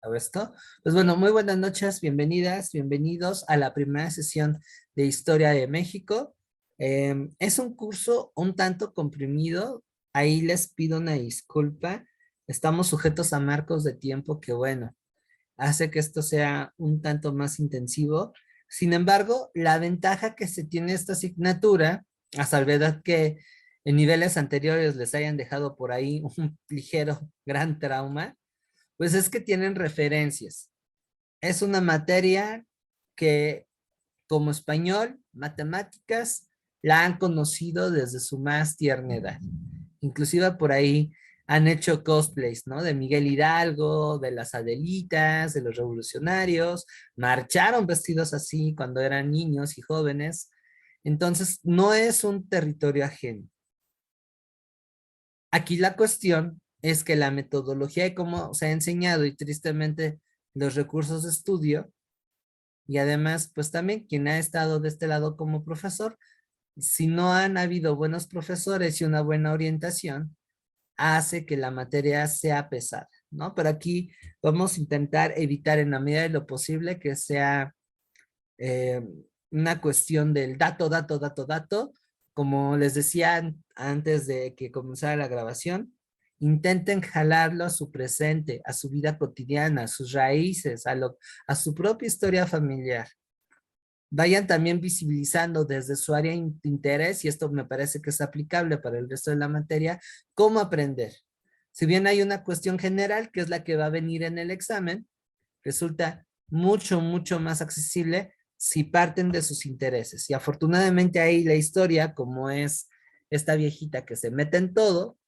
¿A esto? Pues bueno, muy buenas noches, bienvenidas, bienvenidos a la primera sesión de Historia de México. Es un curso un tanto comprimido, ahí les pido una disculpa. Estamos sujetos a marcos de tiempo que, bueno, hace que esto sea un tanto más intensivo. Sin embargo, la ventaja que se tiene esta asignatura, a salvedad que en niveles anteriores les hayan dejado por ahí un ligero, gran trauma, pues es que tienen referencias. Es una materia que como español, matemáticas, la han conocido desde su más tierna edad. Inclusive por ahí han hecho cosplays, ¿no? De Miguel Hidalgo, de las Adelitas, de los revolucionarios, marcharon vestidos así cuando eran niños y jóvenes. Entonces, no es un territorio ajeno. Aquí la cuestión es que la metodología de cómo se ha enseñado y tristemente los recursos de estudio y además, pues también quien ha estado de este lado como profesor, si no han habido buenos profesores y una buena orientación, hace que la materia sea pesada, ¿no? Pero aquí vamos a intentar evitar en la medida de lo posible que sea eh, una cuestión del dato, dato, dato, dato. Como les decía antes de que comenzara la grabación, intenten jalarlo a su presente, a su vida cotidiana, a sus raíces, a su propia historia familiar. Vayan también visibilizando desde su área de interés, y esto me parece que es aplicable para el resto de la materia, cómo aprender. Si bien hay una cuestión general, que es la que va a venir en el examen, resulta mucho, mucho más accesible si parten de sus intereses. Y afortunadamente ahí la historia, como es esta viejita que se mete en todo,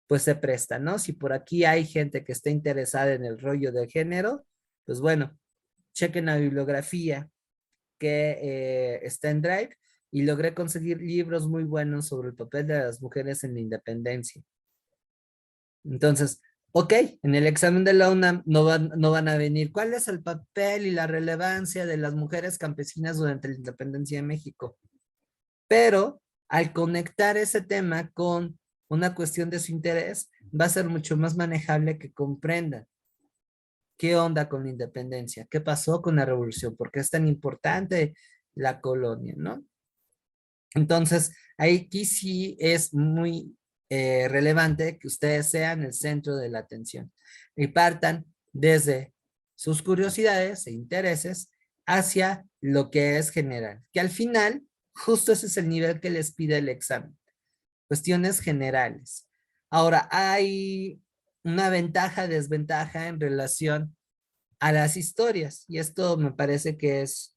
pues se presta, ¿no? Si por aquí hay gente que está interesada en el rollo del género, pues bueno, chequen la bibliografía que está en Drive y logré conseguir libros muy buenos sobre el papel de las mujeres en la independencia. Entonces, ok, en el examen de la UNAM no van a venir cuál es el papel y la relevancia de las mujeres campesinas durante la independencia de México. Pero al conectar ese tema con una cuestión de su interés, va a ser mucho más manejable que comprendan qué onda con la independencia, qué pasó con la revolución, por qué es tan importante la colonia, ¿no? Entonces, aquí sí es muy relevante que ustedes sean el centro de la atención y partan desde sus curiosidades e intereses hacia lo que es general, que al final justo ese es el nivel que les pide el examen, cuestiones generales. Ahora, hay una ventaja, desventaja en relación a las historias y esto me parece que es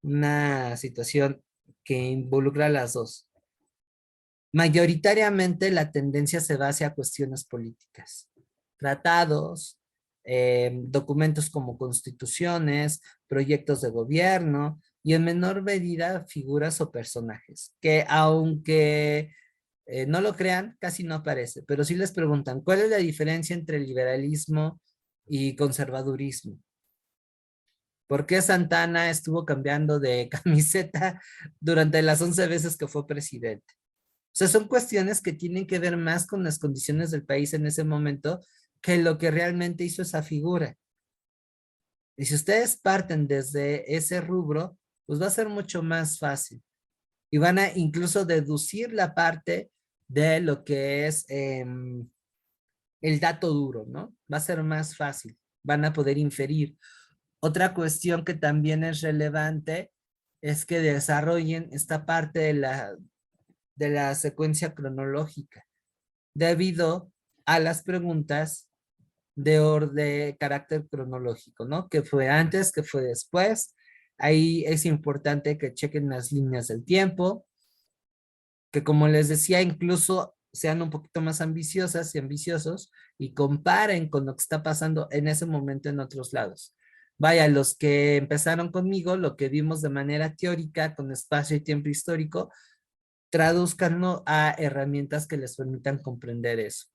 una situación que involucra a las dos. Mayoritariamente la tendencia se va hacia cuestiones políticas, tratados, documentos como constituciones, proyectos de gobierno y en menor medida figuras o personajes, que aunque no lo crean, casi no aparece, pero sí les preguntan, ¿cuál es la diferencia entre liberalismo y conservadurismo? ¿Por qué Santana estuvo cambiando de camiseta durante las 11 veces que fue presidente? O sea, son cuestiones que tienen que ver más con las condiciones del país en ese momento que lo que realmente hizo esa figura. Y si ustedes parten desde ese rubro, pues va a ser mucho más fácil. Y van a incluso deducir la parte de lo que es el dato duro, ¿no? Va a ser más fácil. Van a poder inferir. Otra cuestión que también es relevante es que desarrollen esta parte de la secuencia cronológica debido a las preguntas de carácter cronológico, ¿no? ¿Qué fue antes? ¿Qué fue después? Ahí es importante que chequen las líneas del tiempo, que como les decía, incluso sean un poquito más ambiciosas y ambiciosos y comparen con lo que está pasando en ese momento en otros lados. Vaya, los que empezaron conmigo, lo que vimos de manera teórica con espacio y tiempo histórico, traduzcanlo a herramientas que les permitan comprender eso.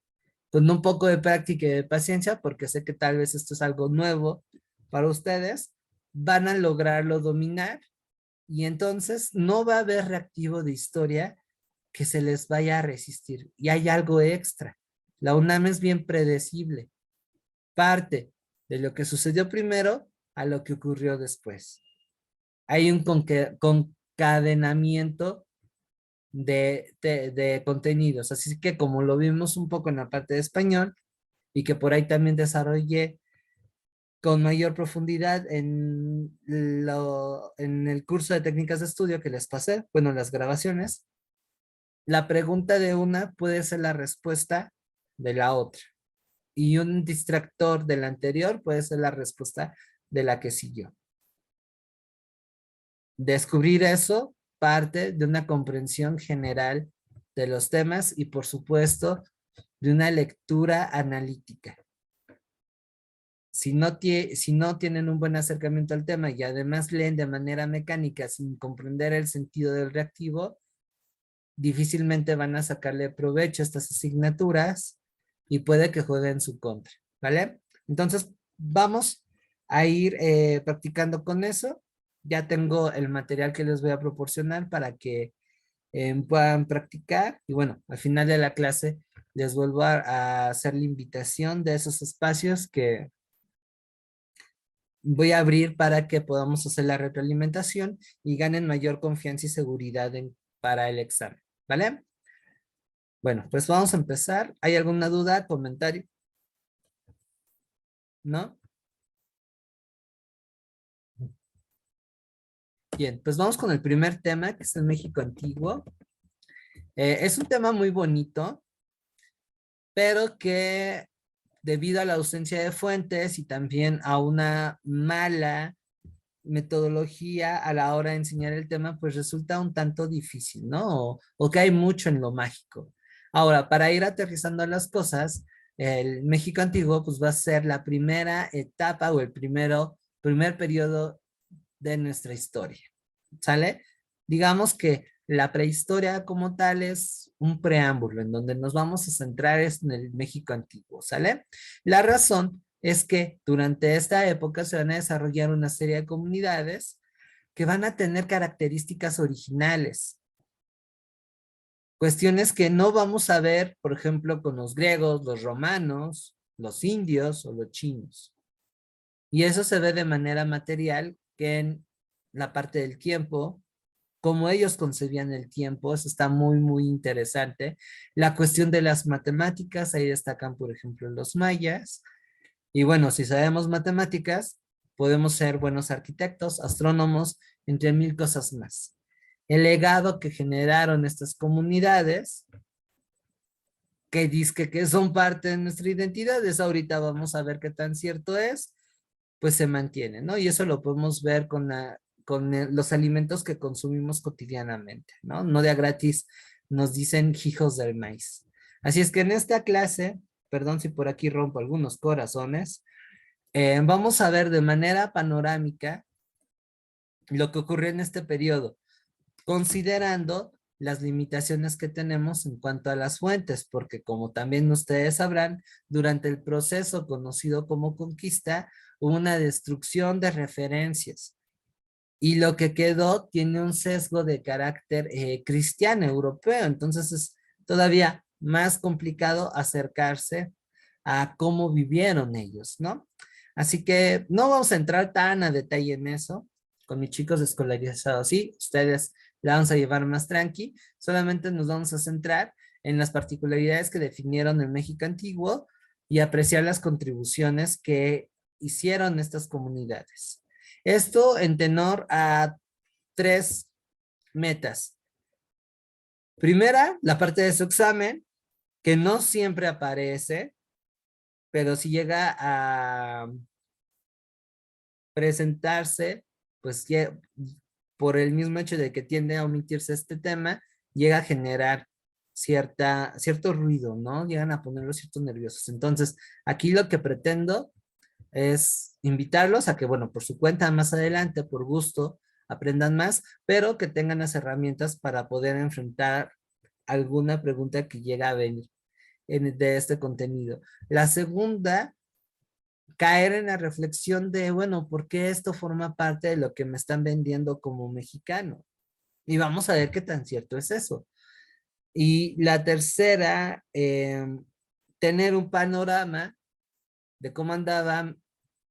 Con un poco de práctica y de paciencia, porque sé que tal vez esto es algo nuevo para ustedes, van a lograrlo dominar y entonces no va a haber reactivo de historia que se les vaya a resistir. Y hay algo extra. La UNAM es bien predecible. Parte de lo que sucedió primero a lo que ocurrió después. Hay un concadenamiento de contenidos, así que como lo vimos un poco en la parte de español y que por ahí también desarrollé con mayor profundidad en el curso de técnicas de estudio que les pasé, bueno, las grabaciones, la pregunta de una puede ser la respuesta de la otra. Y un distractor del anterior puede ser la respuesta de la que siguió. Descubrir eso parte de una comprensión general de los temas y, por supuesto, de una lectura analítica. Si no tienen un buen acercamiento al tema y además leen de manera mecánica sin comprender el sentido del reactivo, difícilmente van a sacarle provecho a estas asignaturas y puede que jueguen en su contra, ¿vale? Entonces, vamos a ir practicando con eso. Ya tengo el material que les voy a proporcionar para que puedan practicar y bueno, al final de la clase les vuelvo a hacer la invitación de esos espacios que voy a abrir para que podamos hacer la retroalimentación y ganen mayor confianza y seguridad para el examen, ¿vale? Bueno, pues vamos a empezar. ¿Hay alguna duda, comentario? ¿No? Bien, pues vamos con el primer tema, que es el México antiguo. Es un tema muy bonito, pero que debido a la ausencia de fuentes y también a una mala metodología a la hora de enseñar el tema, pues resulta un tanto difícil, ¿no? O que hay mucho en lo mágico. Ahora, para ir aterrizando las cosas, el México antiguo pues va a ser la primera etapa o el primer periodo de nuestra historia, ¿sale? Digamos que la prehistoria como tal es un preámbulo en donde nos vamos a centrar en el México antiguo, ¿sale? La razón es que durante esta época se van a desarrollar una serie de comunidades que van a tener características originales, cuestiones que no vamos a ver, por ejemplo, con los griegos, los romanos, los indios o los chinos. Y eso se ve de manera material que en la parte del tiempo, como ellos concebían el tiempo, eso está muy, muy interesante. La cuestión de las matemáticas, ahí destacan, por ejemplo, los mayas. Y bueno, si sabemos matemáticas, podemos ser buenos arquitectos, astrónomos, entre mil cosas más. El legado que generaron estas comunidades, que dizque que son parte de nuestra identidad, es ahorita vamos a ver qué tan cierto es, pues se mantiene, ¿no? Y eso lo podemos ver con los alimentos que consumimos cotidianamente, ¿no? No de a gratis nos dicen hijos del maíz. Así es que en esta clase, perdón si por aquí rompo algunos corazones, vamos a ver de manera panorámica lo que ocurrió en este periodo, considerando las limitaciones que tenemos en cuanto a las fuentes, porque como también ustedes sabrán, durante el proceso conocido como conquista, hubo una destrucción de referencias y lo que quedó tiene un sesgo de carácter cristiano europeo, entonces es todavía más complicado acercarse a cómo vivieron ellos, ¿no? Así que no vamos a entrar tan a detalle en eso con mis chicos escolarizados, sí, ustedes la vamos a llevar más tranqui, solamente nos vamos a centrar en las particularidades que definieron el México antiguo y apreciar las contribuciones que hicieron estas comunidades. Esto en tenor a tres metas. Primera, la parte de su examen, que no siempre aparece, pero si llega a presentarse, pues por el mismo hecho de que tiende a omitirse este tema, llega a generar cierto ruido, ¿no? Llegan a ponerlos ciertos nerviosos. Entonces, aquí lo que pretendo es invitarlos a que, bueno, por su cuenta más adelante, por gusto, aprendan más, pero que tengan las herramientas para poder enfrentar alguna pregunta que llega a venir de este contenido. La segunda, caer en la reflexión de, bueno, ¿por qué esto forma parte de lo que me están vendiendo como mexicano? Y vamos a ver qué tan cierto es eso. Y la tercera, tener un panorama de cómo andaban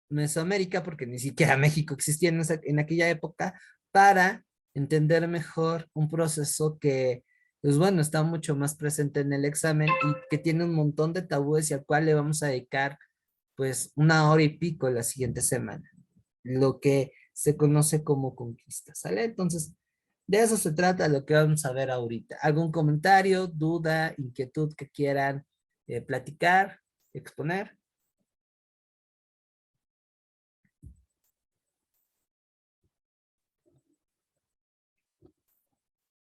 Mesoamérica, porque ni siquiera México existía en aquella época, para entender mejor un proceso que, pues bueno, está mucho más presente en el examen y que tiene un montón de tabúes y al cual le vamos a dedicar pues 1 hora y pico la siguiente semana, lo que se conoce como conquista, ¿sale? Entonces, de eso se trata lo que vamos a ver ahorita. ¿Algún comentario, duda, inquietud que quieran platicar, exponer?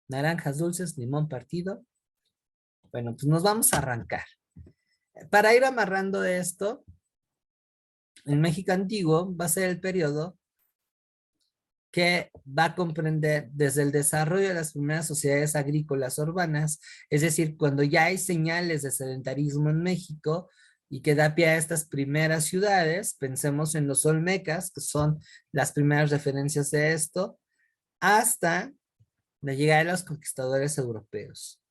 Naranjas dulces, limón partido. Bueno, pues nos vamos a arrancar. Para ir amarrando esto, en México antiguo va a ser el periodo que va a comprender desde el desarrollo de las primeras sociedades agrícolas urbanas, es decir, cuando ya hay señales de sedentarismo en México y que da pie a estas primeras ciudades, pensemos en los olmecas, que son las primeras referencias de esto, hasta la llegada de los conquistadores europeos.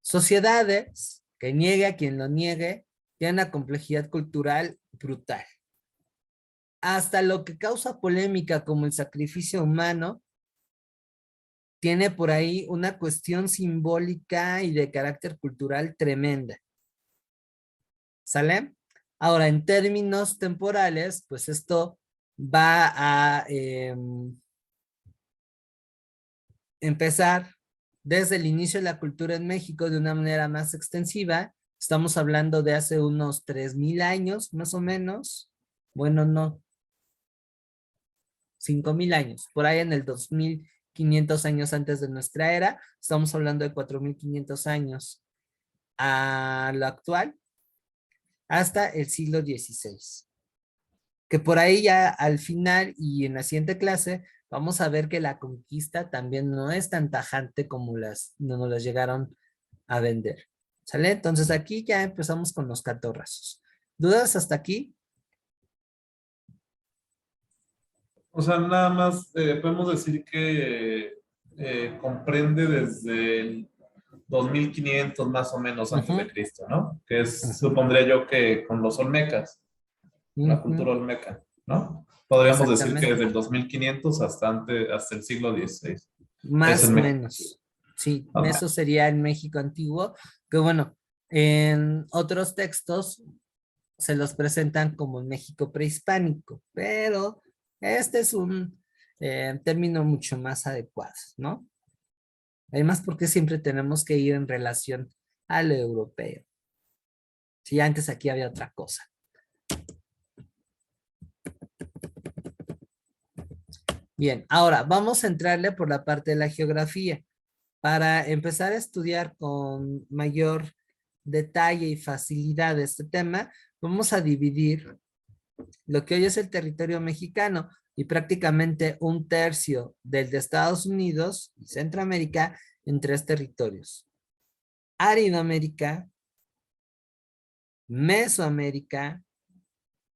Sociedades, que niegue a quien lo niegue, tienen una complejidad cultural brutal. Hasta lo que causa polémica como el sacrificio humano, tiene por ahí una cuestión simbólica y de carácter cultural tremenda. ¿Sale? Ahora, en términos temporales, pues esto va a empezar desde el inicio de la cultura en México de una manera más extensiva. Estamos hablando de hace unos 3000 años, más o menos. Bueno, no, 5000 años, por ahí en el 2500 años antes de nuestra era. Estamos hablando de 4500 años a lo actual, hasta el siglo XVI. Que por ahí ya al final y en la siguiente clase vamos a ver que la conquista también no es tan tajante como no nos las llegaron a vender. ¿Sale? Entonces aquí ya empezamos con los catorrazos. ¿Dudas hasta aquí? O sea, nada más podemos decir que comprende desde el 2500 más o menos antes de Ujú, Cristo, ¿no? Que es, ujú, supondría yo que con los olmecas, la ujú, cultura olmeca, ¿no? Podríamos decir que desde exactamente. el 2500 hasta el siglo XVI. Es Más el o México. menos. Sí, Ok. eso sería el México antiguo, que bueno, en otros textos se los presentan como el México prehispánico, pero este es un término mucho más adecuado, ¿no? Además, porque siempre tenemos que ir en relación a lo europeo. Si antes aquí había otra cosa. Bien, ahora vamos a entrarle por la parte de la geografía. Para empezar a estudiar con mayor detalle y facilidad este tema, vamos a dividir lo que hoy es el territorio mexicano y prácticamente un tercio del de Estados Unidos y Centroamérica en tres territorios: Aridoamérica, Mesoamérica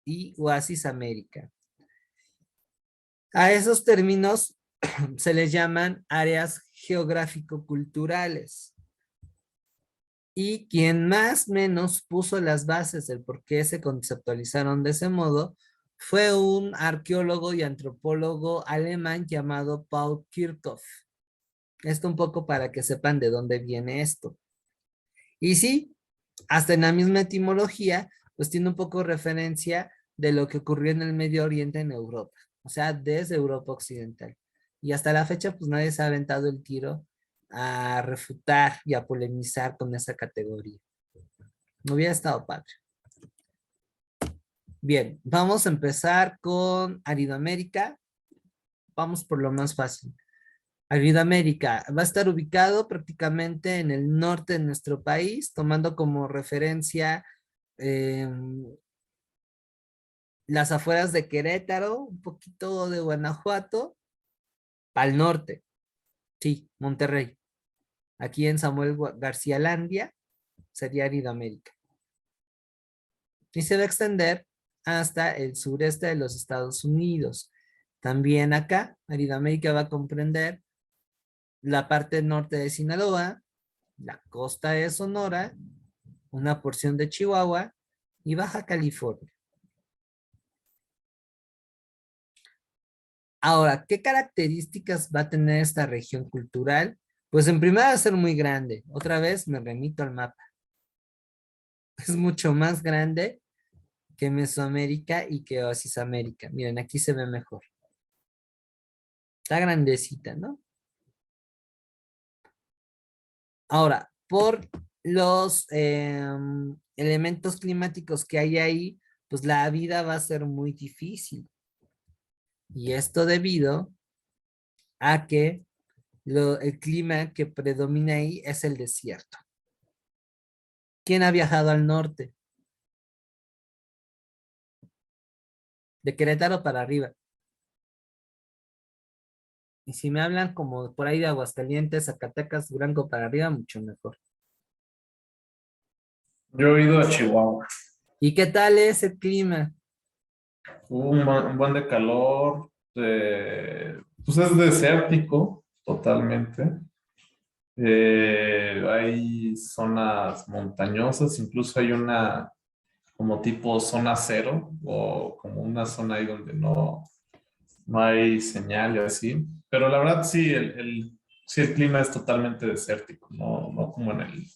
y Oasis América. A esos términos se les llaman áreas geográfico-culturales. Y quien más o menos puso las bases del por qué se conceptualizaron de ese modo fue un arqueólogo y antropólogo alemán llamado Paul Kirchhoff. Esto un poco para que sepan de dónde viene esto. Y sí, hasta en la misma etimología, pues tiene un poco referencia de lo que ocurrió en el Medio Oriente en Europa, o sea, desde Europa Occidental. Y hasta la fecha, pues nadie se ha aventado el tiro a refutar y a polemizar con esa categoría. No hubiera estado padre. Bien, vamos a empezar con Aridoamérica. Vamos por lo más fácil. Aridoamérica va a estar ubicado prácticamente en el norte de nuestro país, tomando como referencia eh, las afueras de Querétaro, un poquito de Guanajuato, al norte, sí, Monterrey. Aquí en Samuel García Landia sería Aridoamérica. Y se va a extender hasta el sureste de los Estados Unidos. También acá, Aridoamérica va a comprender la parte norte de Sinaloa, la costa de Sonora, una porción de Chihuahua y Baja California. Ahora, ¿qué características va a tener esta región cultural? Pues en primera va a ser muy grande. Otra vez me remito al mapa. Es mucho más grande que Mesoamérica y que Oasis América. Miren, aquí se ve mejor. Está grandecita, ¿no? Ahora, por los elementos climáticos que hay ahí, pues la vida va a ser muy difícil. Y esto debido a que el clima que predomina ahí es el desierto. ¿Quién ha viajado al norte? De Querétaro para arriba. Y si me hablan como por ahí de Aguascalientes, Zacatecas, Durango para arriba, mucho mejor. Yo he ido a Chihuahua. ¿Y qué tal es el clima? Un buen de calor, pues es desértico totalmente. Hay zonas montañosas, incluso hay una como tipo zona cero o como una zona ahí donde no hay señal y así. Pero la verdad sí, sí, el clima es totalmente desértico, no como en el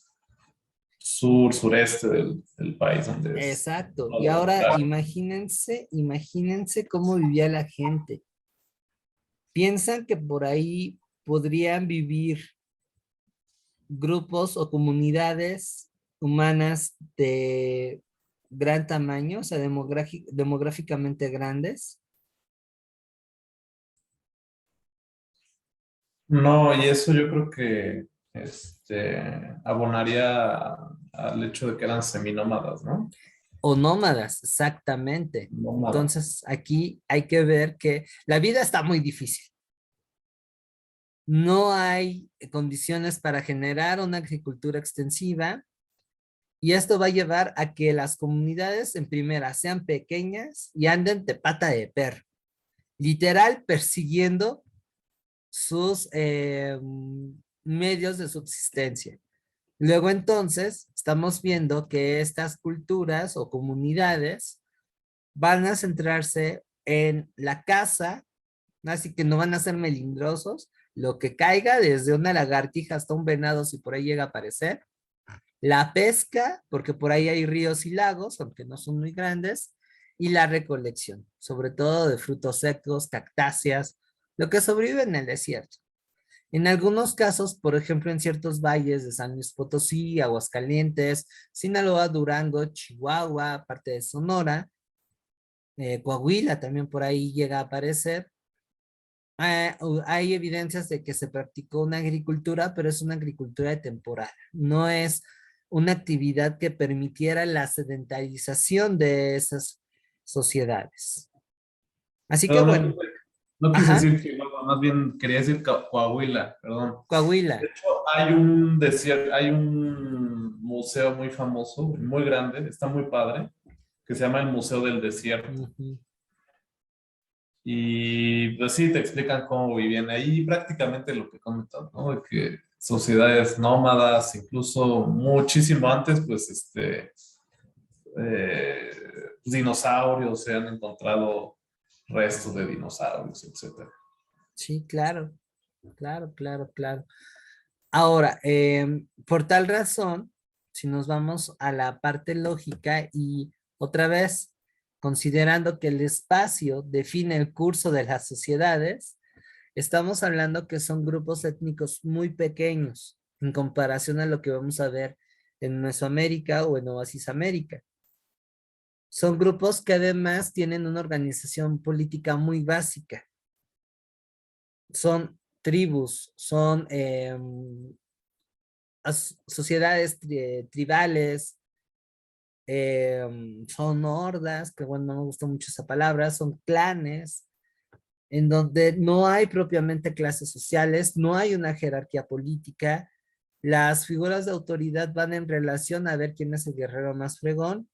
sureste del país donde es Exacto. todo Y lo ahora contrario. imagínense cómo vivía la gente. Piensan que por ahí podrían vivir grupos o comunidades humanas de gran tamaño, o sea, demográficamente grandes. No, y eso yo creo que abonaría al hecho de que eran seminómadas, ¿no? O nómadas, exactamente. Nómadas. Entonces, aquí hay que ver que la vida está muy difícil. No hay condiciones para generar una agricultura extensiva y esto va a llevar a que las comunidades en primera sean pequeñas y anden de pata de perro, literal persiguiendo sus medios de subsistencia. Luego entonces estamos viendo que estas culturas o comunidades van a centrarse en la caza, así que no van a ser melindrosos, lo que caiga desde una lagartija hasta un venado si por ahí llega a aparecer, la pesca, porque por ahí hay ríos y lagos, aunque no son muy grandes, y la recolección, sobre todo de frutos secos, cactáceas, lo que sobrevive en el desierto. En algunos casos, por ejemplo, en ciertos valles de San Luis Potosí, Aguascalientes, Sinaloa, Durango, Chihuahua, parte de Sonora, Coahuila también por ahí llega a aparecer. Hay evidencias de que se practicó una agricultura, pero es una agricultura de temporada. No es una actividad que permitiera la sedentarización de esas sociedades. Así que Pero bueno, no quise ajá, decir Chihuahua, más bien quería decir Coahuila, perdón. De Coahuila. hecho, hay un desierto, hay un museo muy famoso, muy grande, está muy padre, que se llama el Museo del Desierto. Ujú. Y pues sí, te explican cómo vivían ahí, prácticamente lo que comentas, ¿no? De que sociedades nómadas, incluso muchísimo antes, pues eh, dinosaurios, se han encontrado restos de dinosaurios, etcétera. Sí, claro, claro. Ahora, por tal razón, si nos vamos a la parte lógica y otra vez, considerando que el espacio define el curso de las sociedades, estamos hablando que son grupos étnicos muy pequeños en comparación a lo que vamos a ver en Mesoamérica o en Oasis América. Son grupos que además tienen una organización política muy básica. Son tribus, son sociedades tribales, son hordas, que bueno, no me gusta mucho esa palabra, son clanes, en donde no hay propiamente clases sociales, no hay una jerarquía política, las figuras de autoridad van en relación a ver quién es el guerrero más fregón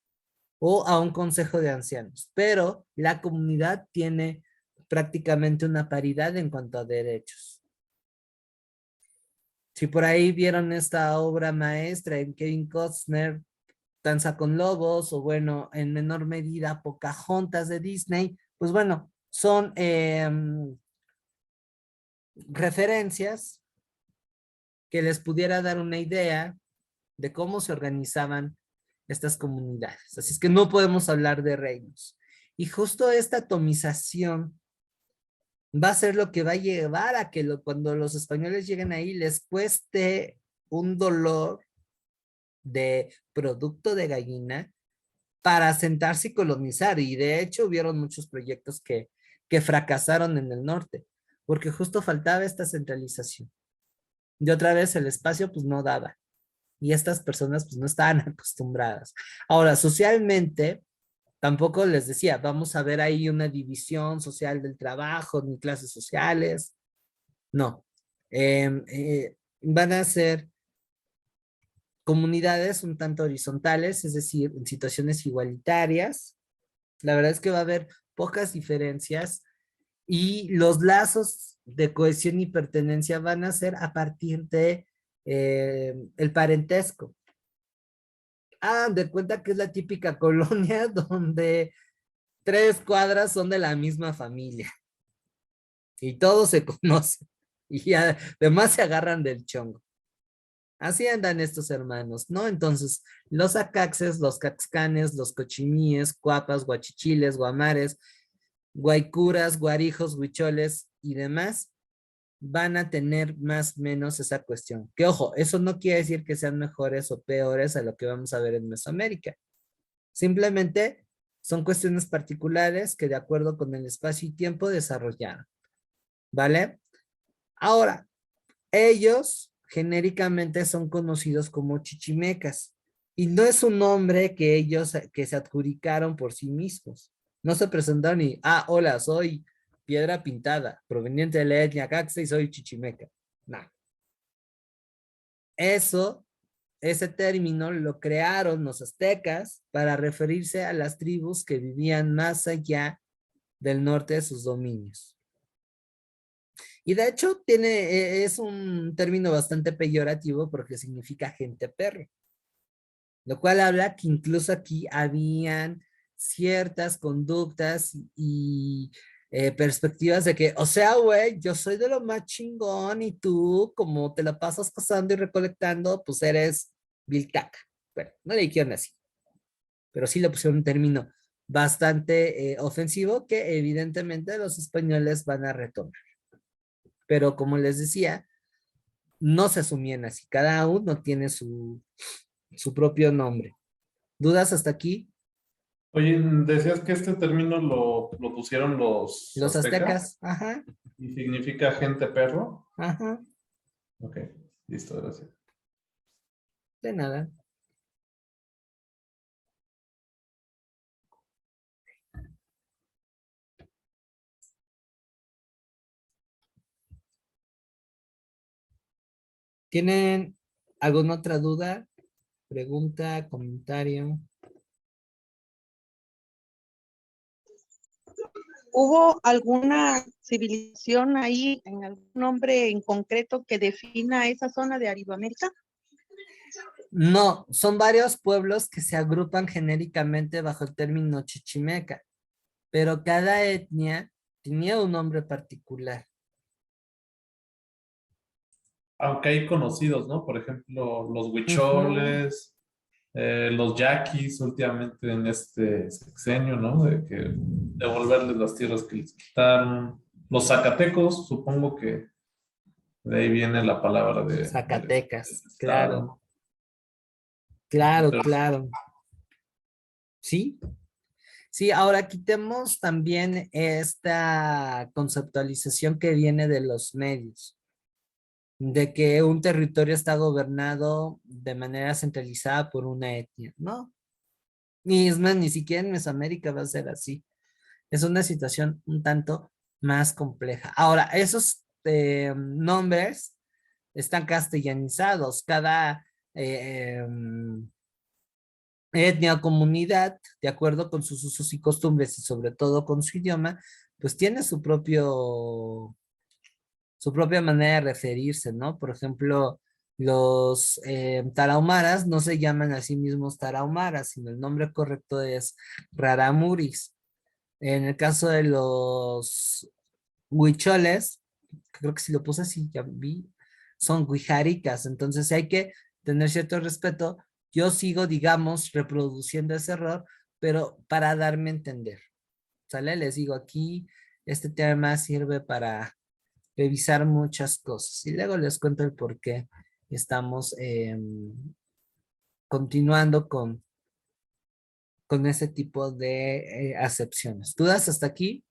o a un consejo de ancianos, pero la comunidad tiene prácticamente una paridad en cuanto a derechos. Si por ahí vieron esta obra maestra en Kevin Costner, Danza con Lobos, o bueno, en menor medida Pocahontas de Disney, pues bueno, son referencias que les pudiera dar una idea de cómo se organizaban estas comunidades. Así es que no podemos hablar de reinos. Y justo esta atomización va a ser lo que va a llevar a que cuando los españoles lleguen ahí les cueste un dolor de producto de gallina para sentarse y colonizar. Y de hecho hubieron muchos proyectos que fracasaron en el norte, porque justo faltaba esta centralización. Y otra vez el espacio pues no daba. Y estas personas pues no estaban acostumbradas. Ahora, socialmente, tampoco les decía, vamos a ver ahí una división social del trabajo, ni clases sociales. No. Van a ser comunidades un tanto horizontales, es decir, en situaciones igualitarias. La verdad es que va a haber pocas diferencias y los lazos de cohesión y pertenencia van a ser a partir de el parentesco. De cuenta que es la típica colonia donde 3 cuadras son de la misma familia y todos se conocen y además se agarran del chongo. Así andan estos hermanos, ¿no? Entonces, los acaxes, los caxcanes, los cochimíes, cuapas, guachichiles, guamares, guaycuras, guarijos, huicholes y demás van a tener más o menos esa cuestión. Que ojo, eso no quiere decir que sean mejores o peores a lo que vamos a ver en Mesoamérica. Simplemente son cuestiones particulares que de acuerdo con el espacio y tiempo desarrollaron. ¿Vale? Ahora, ellos genéricamente son conocidos como chichimecas y no es un nombre que ellos que se adjudicaron por sí mismos. No se presentaron y, hola, soy Piedra Pintada, proveniente de la etnia Caxa y soy chichimeca. No. Ese término lo crearon los aztecas para referirse a las tribus que vivían más allá del norte de sus dominios. Y de hecho es un término bastante peyorativo porque significa gente perro, lo cual habla que incluso aquí habían ciertas conductas y perspectivas de que, o sea, güey, yo soy de lo más chingón y tú, como te la pasas cazando y recolectando, pues eres viltaca. Bueno, no le dijeron así, pero sí le pusieron un término bastante ofensivo que evidentemente los españoles van a retomar. Pero como les decía, no se asumían así, cada uno tiene su propio nombre. ¿Dudas hasta aquí? Oye, decías que este término lo pusieron los Los aztecas aztecas, ajá, y significa gente perro. ajá, Ok, listo, gracias. de nada. ¿Tienen alguna otra duda, pregunta, comentario? ¿Hubo alguna civilización ahí, en algún nombre en concreto que defina esa zona de Aridoamérica? No, son varios pueblos que se agrupan genéricamente bajo el término chichimeca, pero cada etnia tenía un nombre particular. Aunque hay conocidos, ¿no? Por ejemplo, los Ujú. huicholes, los yaquis últimamente en este sexenio, ¿no? De que devolverles las tierras que les quitaron. Los zacatecos, supongo que de ahí viene la palabra del Zacatecas, estado, claro, ¿no? claro, Pero claro. Sí, sí, ahora quitemos también esta conceptualización que viene de los medios, de que un territorio está gobernado de manera centralizada por una etnia, ¿no? Ni es más, ni siquiera en Mesoamérica va a ser así. Es una situación un tanto más compleja. Ahora, esos nombres están castellanizados. Cada etnia o comunidad, de acuerdo con sus usos y costumbres y sobre todo con su idioma, pues tiene su propia manera de referirse, ¿no? Por ejemplo, los tarahumaras no se llaman a sí mismos tarahumaras, sino el nombre correcto es raramuris. En el caso de los huicholes, creo que si lo puse así, ya vi, son huijaricas, entonces hay que tener cierto respeto. Yo sigo, digamos, reproduciendo ese error, pero para darme a entender, ¿sale? Les digo, aquí este tema sirve para revisar muchas cosas y luego les cuento el por qué estamos continuando con ese tipo de acepciones. ¿Dudas hasta aquí?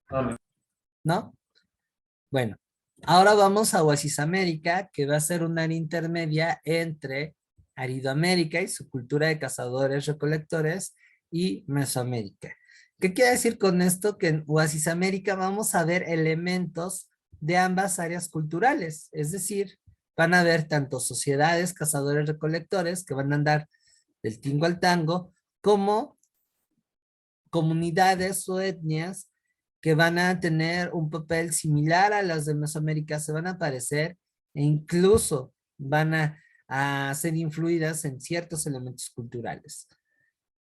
Vale. ¿No? Bueno, ahora vamos a Oasis América, que va a ser un área intermedia entre Aridoamérica y su cultura de cazadores recolectores y Mesoamérica. ¿Qué quiere decir con esto? Que en Oasis América vamos a ver elementos de ambas áreas culturales, es decir, van a haber tanto sociedades cazadores recolectores que van a andar del tingo al tango, como comunidades o etnias que van a tener un papel similar a las de Mesoamérica, se van a parecer e incluso van a ser influidas en ciertos elementos culturales.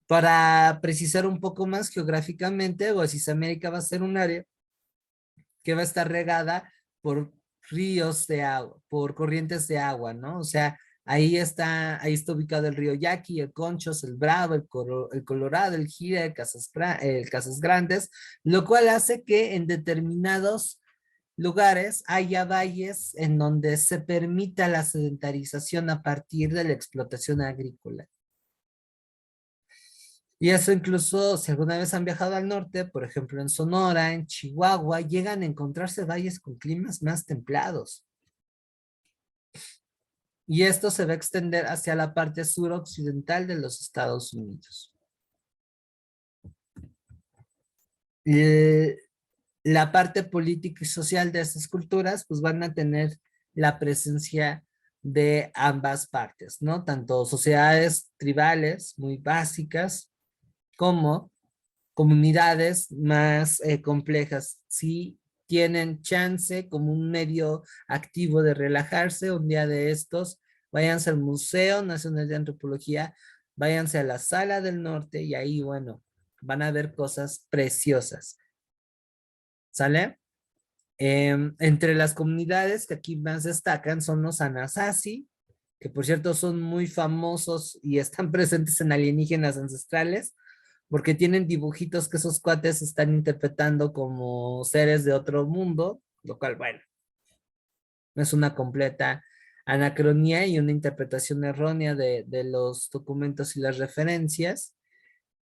Para precisar un poco más geográficamente, Oasis América va a ser un área que va a estar regada por ríos de agua, por corrientes de agua, ¿no? O sea, ahí está ubicado el río Yaqui, el Conchos, el Bravo, el Colorado, el Gira, el Casas Grandes, lo cual hace que en determinados lugares haya valles en donde se permita la sedentarización a partir de la explotación agrícola. Y eso incluso, si alguna vez han viajado al norte, por ejemplo en Sonora, en Chihuahua, llegan a encontrarse valles con climas más templados. Y esto se va a extender hacia la parte suroccidental de los Estados Unidos. La parte política y social de estas culturas, pues van a tener la presencia de ambas partes, ¿no? Tanto sociedades tribales muy básicas, como comunidades más complejas. Si tienen chance como un medio activo de relajarse, un día de estos, váyanse al Museo Nacional de Antropología, váyanse a la Sala del Norte y ahí, bueno, van a ver cosas preciosas. ¿Sale? Entre las comunidades que aquí más destacan son los Anasazi, que por cierto son muy famosos y están presentes en Alienígenas Ancestrales, porque tienen dibujitos que esos cuates están interpretando como seres de otro mundo, lo cual, bueno, es una completa anacronía y una interpretación errónea de los documentos y las referencias.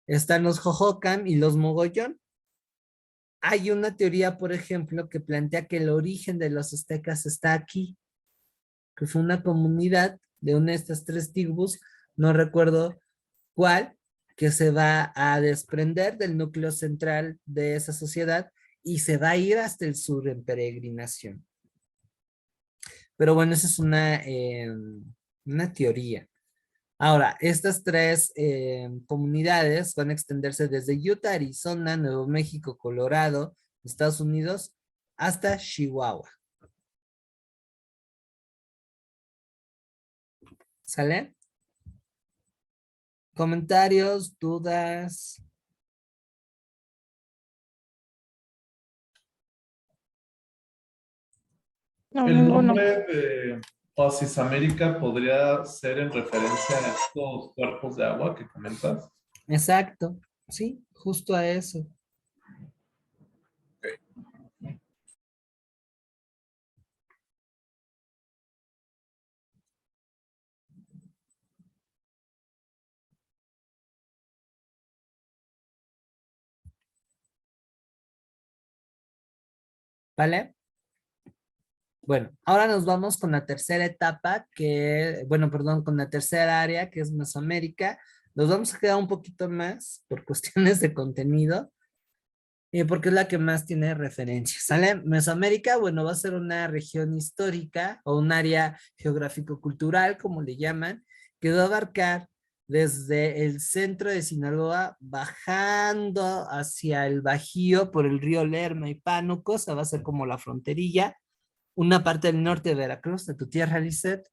Están los Jojocan y los Mogollón. Hay una teoría, por ejemplo, que plantea que el origen de los aztecas está aquí, que fue una comunidad de una de estas tres tribus, no recuerdo cuál, que se va a desprender del núcleo central de esa sociedad y se va a ir hasta el sur en peregrinación. Pero bueno, esa es una teoría. Ahora, estas tres comunidades van a extenderse desde Utah, Arizona, Nuevo México, Colorado, Estados Unidos, hasta Chihuahua. ¿Sale? ¿Comentarios, dudas? No, El ninguno. nombre de Oasis América podría ser en referencia a estos cuerpos de agua que comentas. Exacto, sí, justo a eso. ¿Vale? Bueno, ahora nos vamos con la tercera etapa, bueno, perdón, con la tercera área, que es Mesoamérica. Nos vamos a quedar un poquito más por cuestiones de contenido, porque es la que más tiene referencias, ¿sale? Mesoamérica, bueno, va a ser una región histórica o un área geográfico-cultural, como le llaman, que va a abarcar desde el centro de Sinaloa, bajando hacia el Bajío por el río Lerma y Pánuco, o sea, va a ser como la fronterilla, una parte del norte de Veracruz, de tu tierra, Lisette,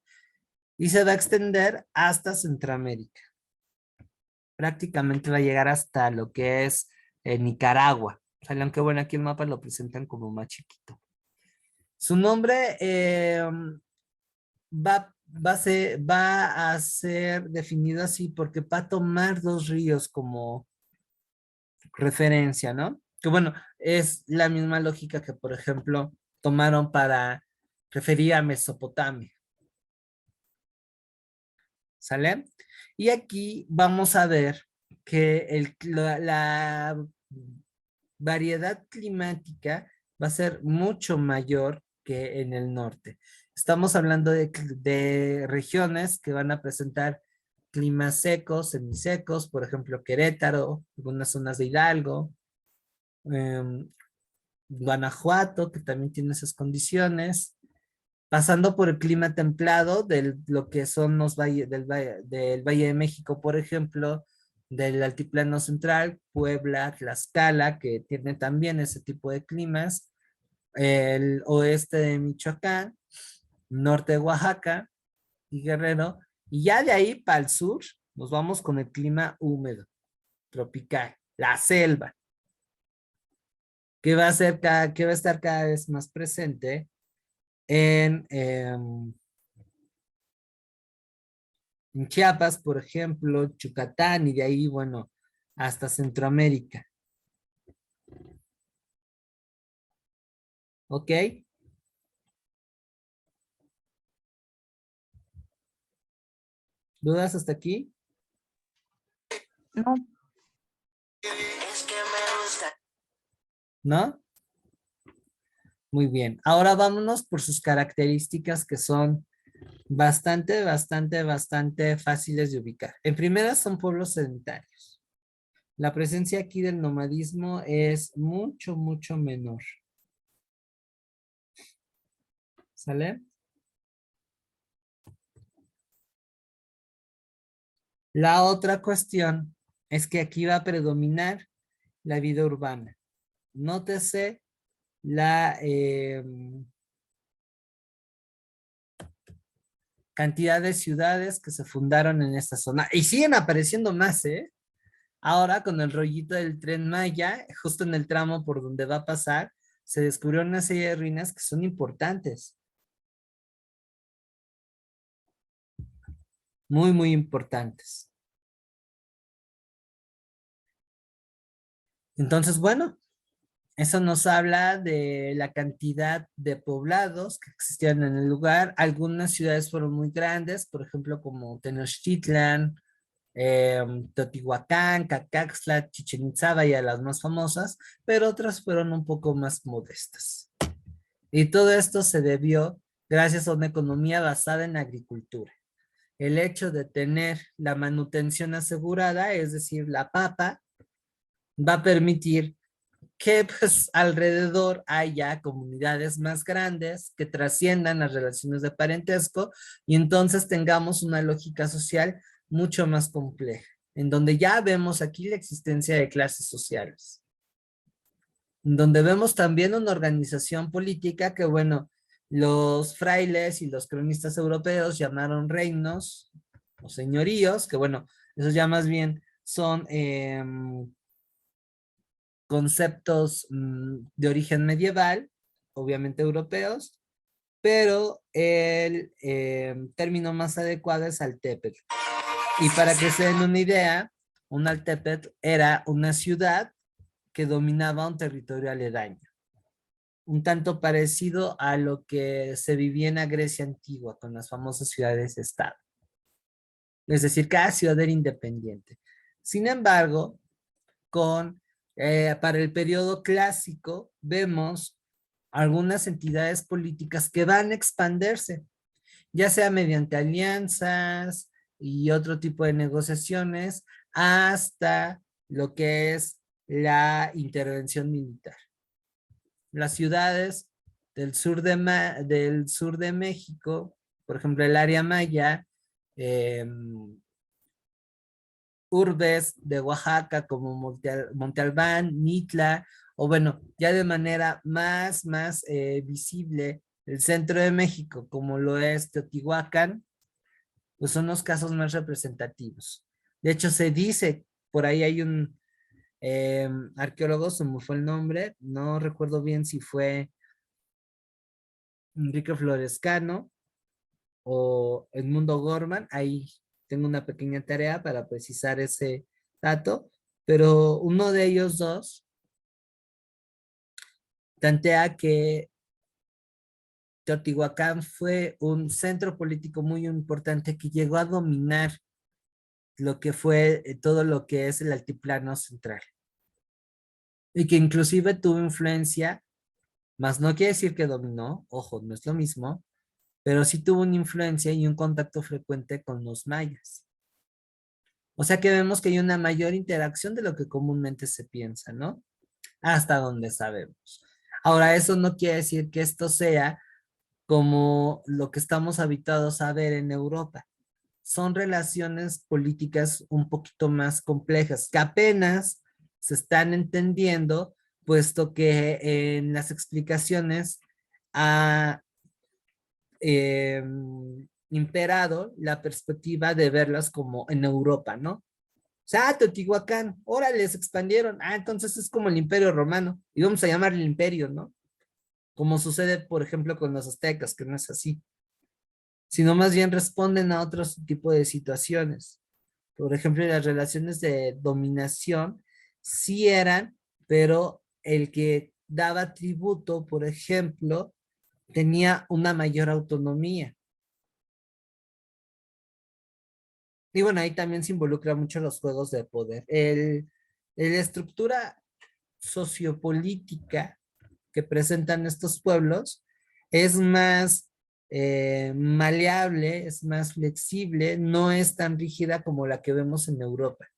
y se va a extender hasta Centroamérica. Prácticamente va a llegar hasta lo que es Nicaragua. O sea, aunque bueno, aquí el mapa lo presentan como más chiquito. Su nombre va a ser definido así porque va a tomar dos ríos como referencia, ¿no? Que bueno, es la misma lógica que, por ejemplo, tomaron para referir a Mesopotamia. ¿Sale? Y aquí vamos a ver que la variedad climática va a ser mucho mayor que en el norte. Estamos hablando de regiones que van a presentar climas secos, semisecos, por ejemplo, Querétaro, algunas zonas de Hidalgo, em, Guanajuato, que también tiene esas condiciones, pasando por el clima templado de lo que son los valles del Valle de México, por ejemplo, del Altiplano Central, Puebla, Tlaxcala, que tiene también ese tipo de climas, el oeste de Michoacán, norte de Oaxaca y Guerrero, y ya de ahí para el sur nos vamos con el clima húmedo, tropical, la selva, que va a estar cada vez más presente en Chiapas, por ejemplo, Yucatán y de ahí, bueno, hasta Centroamérica. ¿Ok? ¿Dudas hasta aquí? No, ¿No? Muy bien. Ahora vámonos por sus características que son bastante fáciles de ubicar. En primera son pueblos sedentarios. La presencia aquí del nomadismo es mucho menor. ¿Sale? La otra cuestión es que aquí va a predominar la vida urbana. Nótese la cantidad de ciudades que se fundaron en esta zona. Y siguen apareciendo más, ¿eh? Ahora con el rollito del Tren Maya, justo en el tramo por donde va a pasar, se descubrió una serie de ruinas que son importantes. Muy importantes. Entonces, bueno, eso nos habla de la cantidad de poblados que existían en el lugar. Algunas ciudades fueron muy grandes, por ejemplo, como Tenochtitlan, Teotihuacán, Cacaxtla, Chichen Itzá, vaya las más famosas, pero otras fueron un poco más modestas. Y todo esto se debió gracias a una economía basada en agricultura. El hecho de tener la manutención asegurada, es decir, la papa, va a permitir que pues alrededor haya comunidades más grandes que trasciendan las relaciones de parentesco y entonces tengamos una lógica social mucho más compleja, en donde ya vemos aquí la existencia de clases sociales, en donde vemos también una organización política que, bueno, los frailes y los cronistas europeos llamaron reinos o señoríos, que bueno, esos ya más bien son conceptos de origen medieval, obviamente europeos, pero el término más adecuado es Altepetl. Y para que se den una idea, un Altepetl era una ciudad que dominaba un territorio aledaño, un tanto parecido a lo que se vivía en la Grecia antigua con las famosas ciudades-estado. Es decir, cada ciudad era independiente. Sin embargo, para el periodo clásico vemos algunas entidades políticas que van a expandirse, ya sea mediante alianzas y otro tipo de negociaciones, hasta lo que es la intervención militar. Las ciudades del sur de México, por ejemplo, el área maya, eh, urbes de Oaxaca como Monte Albán, Mitla, o bueno, ya de manera más visible, el centro de México como lo es Teotihuacán, pues son los casos más representativos. De hecho, se dice, por ahí hay un arqueólogo, se me fue el nombre, no recuerdo bien si fue Enrique Florescano o Edmundo Gorman, ahí tengo una pequeña tarea para precisar ese dato, pero uno de ellos dos plantea que Teotihuacán fue un centro político muy importante que llegó a dominar lo que fue todo lo que es el altiplano central y que inclusive tuvo influencia, más no quiere decir que dominó, ojo, no es lo mismo, pero sí tuvo una influencia y un contacto frecuente con los mayas. O sea que vemos que hay una mayor interacción de lo que comúnmente se piensa, ¿no? Hasta donde sabemos. Ahora, eso no quiere decir que esto sea como lo que estamos habituados a ver en Europa. Son relaciones políticas un poquito más complejas, que apenas se están entendiendo, puesto que en las explicaciones ha imperado la perspectiva de verlas como en Europa, ¿no? O sea, Teotihuacán, órale, se expandieron. Ah, entonces es como el Imperio Romano, y vamos a llamarle imperio, ¿no? Como sucede, por ejemplo, con los aztecas, que no es así, sino más bien responden a otro tipo de situaciones. Por ejemplo, las relaciones de dominación sí eran, pero el que daba tributo, por ejemplo, tenía una mayor autonomía. Y bueno, ahí también se involucra mucho los juegos de poder. La estructura sociopolítica que presentan estos pueblos es más maleable, es más flexible, no es tan rígida como la que vemos en Europa.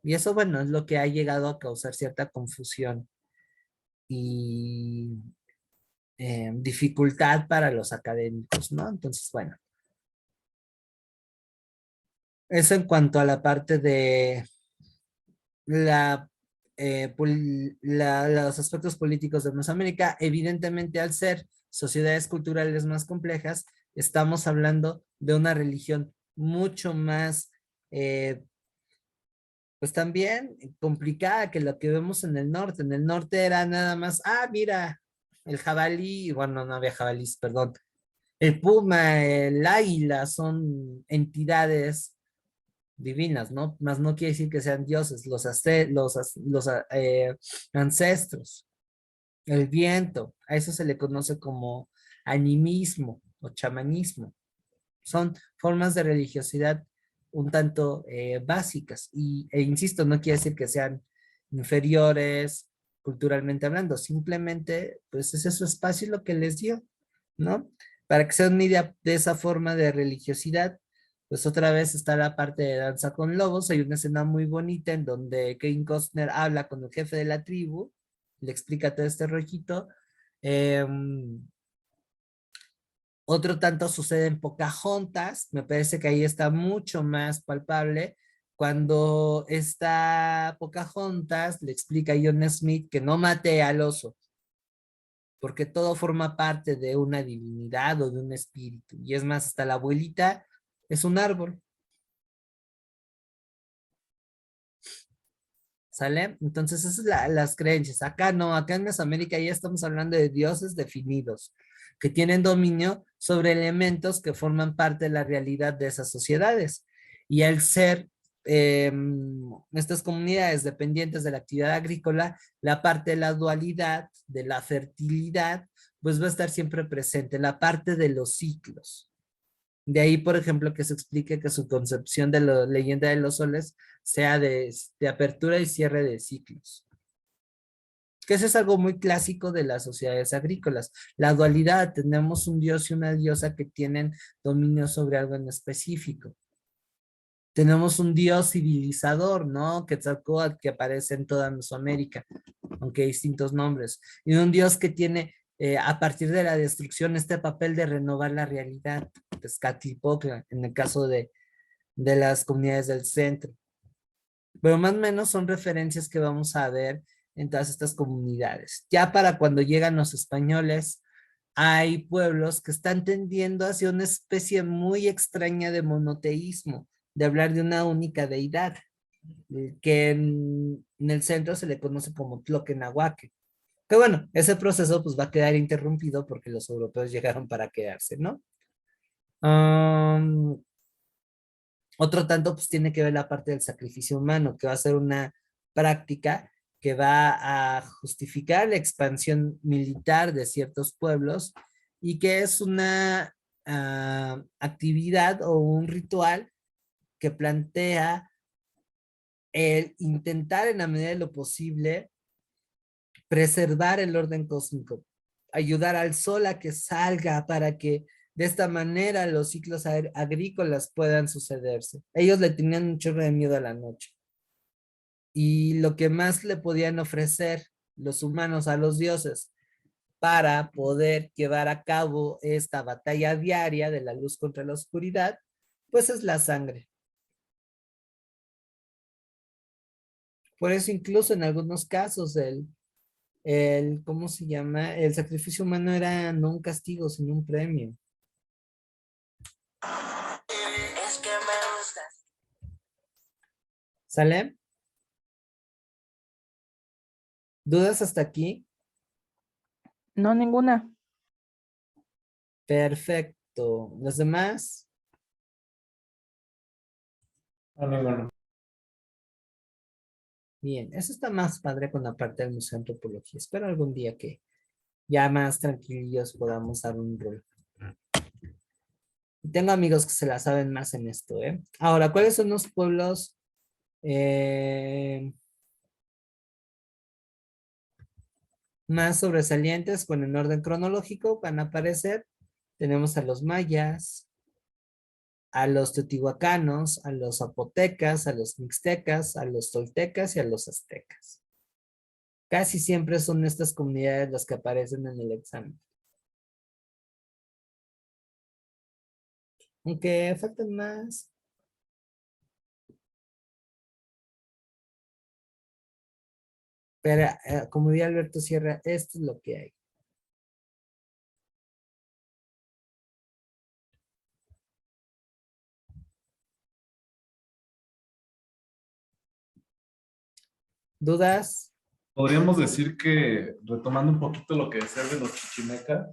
Y eso, bueno, es lo que ha llegado a causar cierta confusión y dificultad para los académicos, ¿no? Entonces, bueno, eso en cuanto a la parte de la, los aspectos políticos de Mesoamérica. Evidentemente, al ser sociedades culturales más complejas, estamos hablando de una religión mucho más, pues también complicada que lo que vemos en el norte. En el norte era nada más, ah, mira, el jabalí, bueno, no había jabalís, perdón, el puma, el águila, son entidades divinas, ¿no? Más no quiere decir que sean dioses, los ancestros, el viento, a eso se le conoce como animismo o chamanismo. Son formas de religiosidad un tanto básicas e insisto, no quiere decir que sean inferiores culturalmente hablando, simplemente pues ese es su espacio y lo que les dio, ¿no? Para que se den una idea de esa forma de religiosidad, pues otra vez está la parte de Danza con Lobos. Hay una escena muy bonita en donde Kevin Costner habla con el jefe de la tribu, le explica todo este rollito. Otro tanto sucede en Pocahontas, me parece que ahí está mucho más palpable, cuando está Pocahontas le explica a John Smith que no mate al oso, porque todo forma parte de una divinidad o de un espíritu, y es más, hasta la abuelita es un árbol. ¿Sale? Entonces, esas son las creencias. Acá no, acá en Mesoamérica ya estamos hablando de dioses definidos, que tienen dominio sobre elementos que forman parte de la realidad de esas sociedades. Y al ser estas comunidades dependientes de la actividad agrícola, la parte de la dualidad, de la fertilidad, pues va a estar siempre presente, la parte de los ciclos. De ahí, por ejemplo, que se explique que su concepción de la leyenda de los soles sea de apertura y cierre de ciclos. Que eso es algo muy clásico de las sociedades agrícolas. La dualidad, tenemos un dios y una diosa que tienen dominio sobre algo en específico. Tenemos un dios civilizador, ¿no? Quetzalcóatl, que aparece en toda Mesoamérica, aunque hay distintos nombres. Y un dios que tiene, a partir de la destrucción, este papel de renovar la realidad. Tezcatlipoca, en el caso de las comunidades del centro. Pero más o menos son referencias que vamos a ver en todas estas comunidades. Ya para cuando llegan los españoles, hay pueblos que están tendiendo hacia una especie muy extraña de monoteísmo, de hablar de una única deidad, que en el centro se le conoce como Tloquenahuaque. Que bueno, ese proceso pues va a quedar interrumpido porque los europeos llegaron para quedarse, ¿no? Am, Otro tanto pues tiene que ver la parte del sacrificio humano, que va a ser una práctica que va a justificar la expansión militar de ciertos pueblos y que es una actividad o un ritual que plantea el intentar en la medida de lo posible preservar el orden cósmico, ayudar al sol a que salga para que de esta manera los ciclos agrícolas puedan sucederse. Ellos le tenían un chorro de miedo a la noche. Y lo que más le podían ofrecer los humanos a los dioses para poder llevar a cabo esta batalla diaria de la luz contra la oscuridad, pues es la sangre. Por eso incluso en algunos casos ¿cómo se llama? El sacrificio humano era no un castigo, sino un premio. Es que me gusta. ¿Sale? ¿Dudas hasta aquí? No, ninguna. Perfecto. ¿Los demás? No, ninguno. Bien, eso está más padre con la parte del Museo de Antropología. Espero algún día que ya más tranquilillos podamos dar un rol. Tengo amigos que se la saben más en esto, ¿eh? Ahora, ¿cuáles son los pueblos más sobresalientes con el orden cronológico? Van a aparecer. Tenemos a los mayas, a los teotihuacanos, a los zapotecas, a los mixtecas, a los toltecas y a los aztecas. Casi siempre son estas comunidades las que aparecen en el examen. Aunque faltan más. Pero como diría Alberto Sierra, esto es lo que hay. ¿Dudas? Podríamos decir que, retomando un poquito lo que decías de los chichimecas,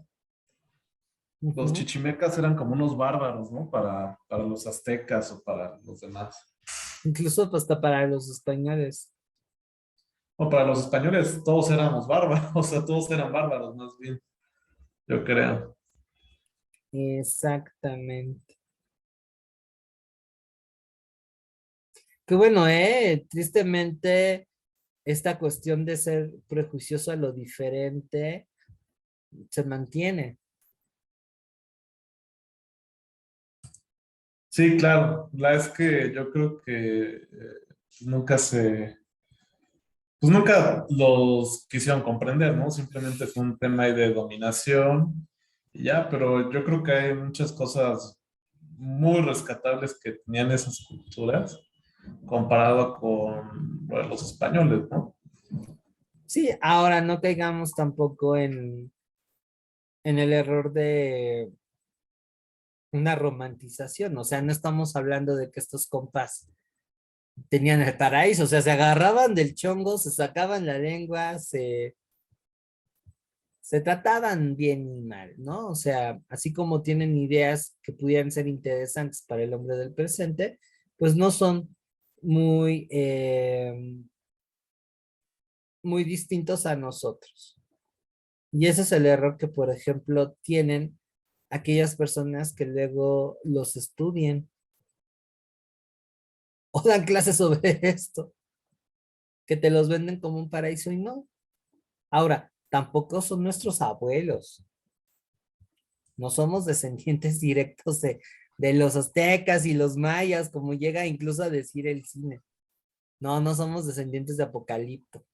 los Ujú. chichimecas eran como unos bárbaros, ¿no? Para los aztecas o para los demás. Incluso hasta para los españoles. O para los españoles, todos éramos bárbaros, o sea, todos eran bárbaros, más bien, yo creo. Exactamente. Qué bueno, tristemente, esta cuestión de ser prejuicioso a lo diferente se mantiene. Sí, claro, la es que yo creo que nunca pues nunca los quisieron comprender, ¿no? Simplemente fue un tema ahí de dominación y ya, pero yo creo que hay muchas cosas muy rescatables que tenían esas culturas comparado con bueno, los españoles, ¿no? Sí, ahora no caigamos tampoco en el error de una romantización. O sea, no estamos hablando de que estos compas tenían el paraíso. O sea, se agarraban del chongo, se sacaban la lengua, se trataban bien y mal, ¿no? O sea, así como tienen ideas que pudieran ser interesantes para el hombre del presente, pues no son muy, muy distintos a nosotros. Y ese es el error que, por ejemplo, tienen aquellas personas que luego los estudien o dan clases sobre esto, que te los venden como un paraíso y no. Ahora, tampoco son nuestros abuelos. No somos descendientes directos de los aztecas y los mayas, como llega incluso a decir el cine. No, no somos descendientes de Apocalipto.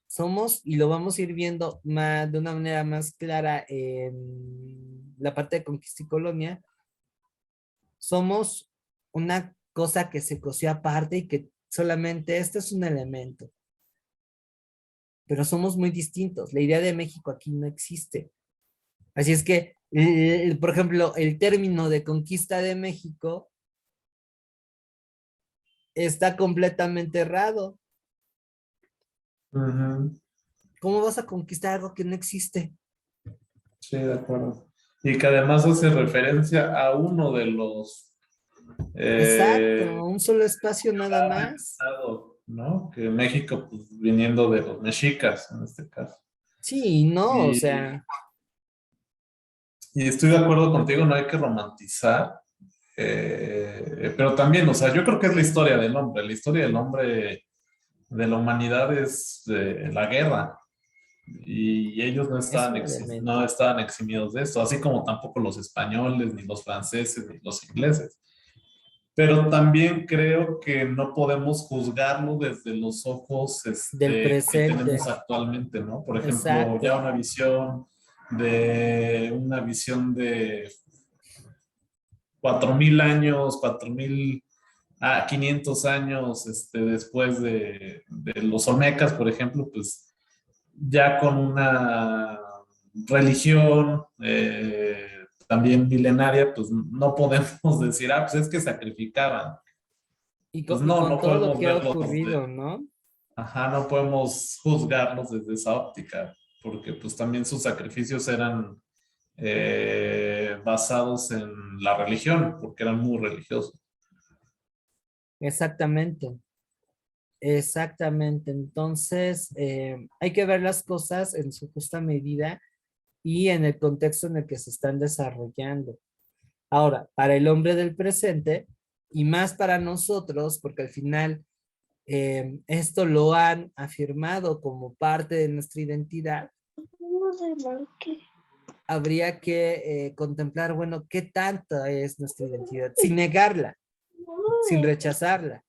Somos, y lo vamos a ir viendo de una manera más clara en la parte de conquista y colonia, somos una cosa que se coció aparte y que solamente este es un elemento. Pero somos muy distintos. La idea de México aquí no existe. Así es que, por ejemplo, el término de conquista de México está completamente errado. Ujú. ¿Cómo vas a conquistar algo que no existe? Sí, de acuerdo. Y que además hace referencia a uno de los Exacto, eh, un solo espacio nada del más. estado, ¿no? Que México, pues viniendo de los mexicas en este caso. Sí, no, o Y, sea, y estoy de acuerdo contigo, no hay que romantizar, pero también, o sea, yo creo que es la historia del hombre, de la humanidad es la guerra, y ellos es un elemento. no estaban eximidos de esto, así como tampoco los españoles, ni los franceses, ni los ingleses. Pero también creo que no podemos juzgarlo desde los ojos Del que tenemos presente. actualmente, ¿no? Por ejemplo, ya Exacto. una visión de 4000 años, 4500 años después de los Olmecas, por ejemplo, pues ya con una religión también milenaria, pues no podemos decir, ah, pues es que sacrificaban. Pues Y no, con no todo lo podemos que ha verlos ocurrido, ¿no? ajá, no podemos juzgarlos desde esa óptica, porque pues también sus sacrificios eran basados en la religión, porque eran muy religiosos. Exactamente. Exactamente. Entonces, hay que ver las cosas en su justa medida y en el contexto en el que se están desarrollando. Ahora, para el hombre del presente y más para nosotros, porque al final esto lo han afirmado como parte de nuestra identidad, habría que contemplar, bueno, qué tanta es nuestra identidad, sin negarla, sin rechazarla,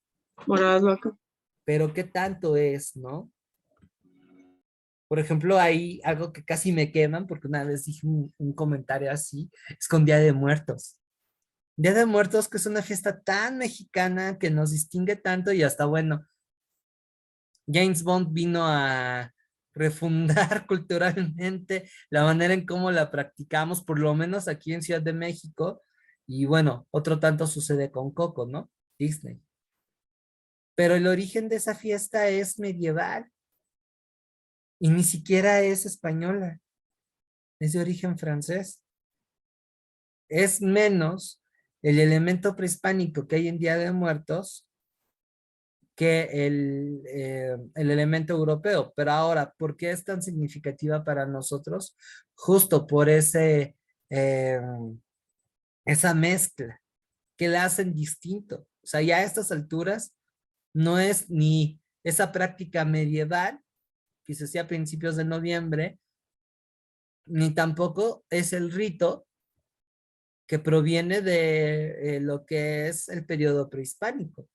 pero qué tanto es, ¿no? Por ejemplo, hay algo que casi me queman, porque una vez dije un comentario así, es con Día de Muertos. Día de Muertos, que es una fiesta tan mexicana que nos distingue tanto y hasta bueno, James Bond vino a refundar culturalmente la manera en cómo la practicamos, por lo menos aquí en Ciudad de México. Y bueno, otro tanto sucede con Coco, ¿no? Disney. Pero el origen de esa fiesta es medieval y ni siquiera es española, es de origen francés. Es menos el elemento prehispánico que hay en Día de Muertos que el elemento europeo. Pero ahora, ¿por qué es tan significativa para nosotros? Justo por eh, esa mezcla que la hacen distinto. O sea, ya a estas alturas no es ni esa práctica medieval que se hacía a principios de noviembre, ni tampoco es el rito que proviene de lo que es el periodo prehispánico.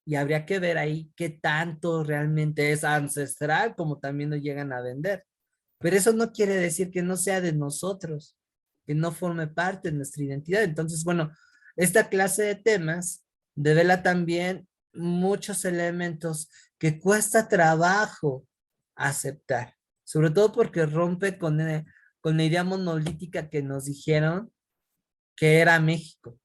Y habría que ver ahí qué tanto realmente es ancestral, como también lo llegan a vender. Pero eso no quiere decir que no sea de nosotros, que no forme parte de nuestra identidad. Entonces, bueno, esta clase de temas devela también muchos elementos que cuesta trabajo aceptar, sobre todo porque rompe con la idea monolítica que nos dijeron que era México.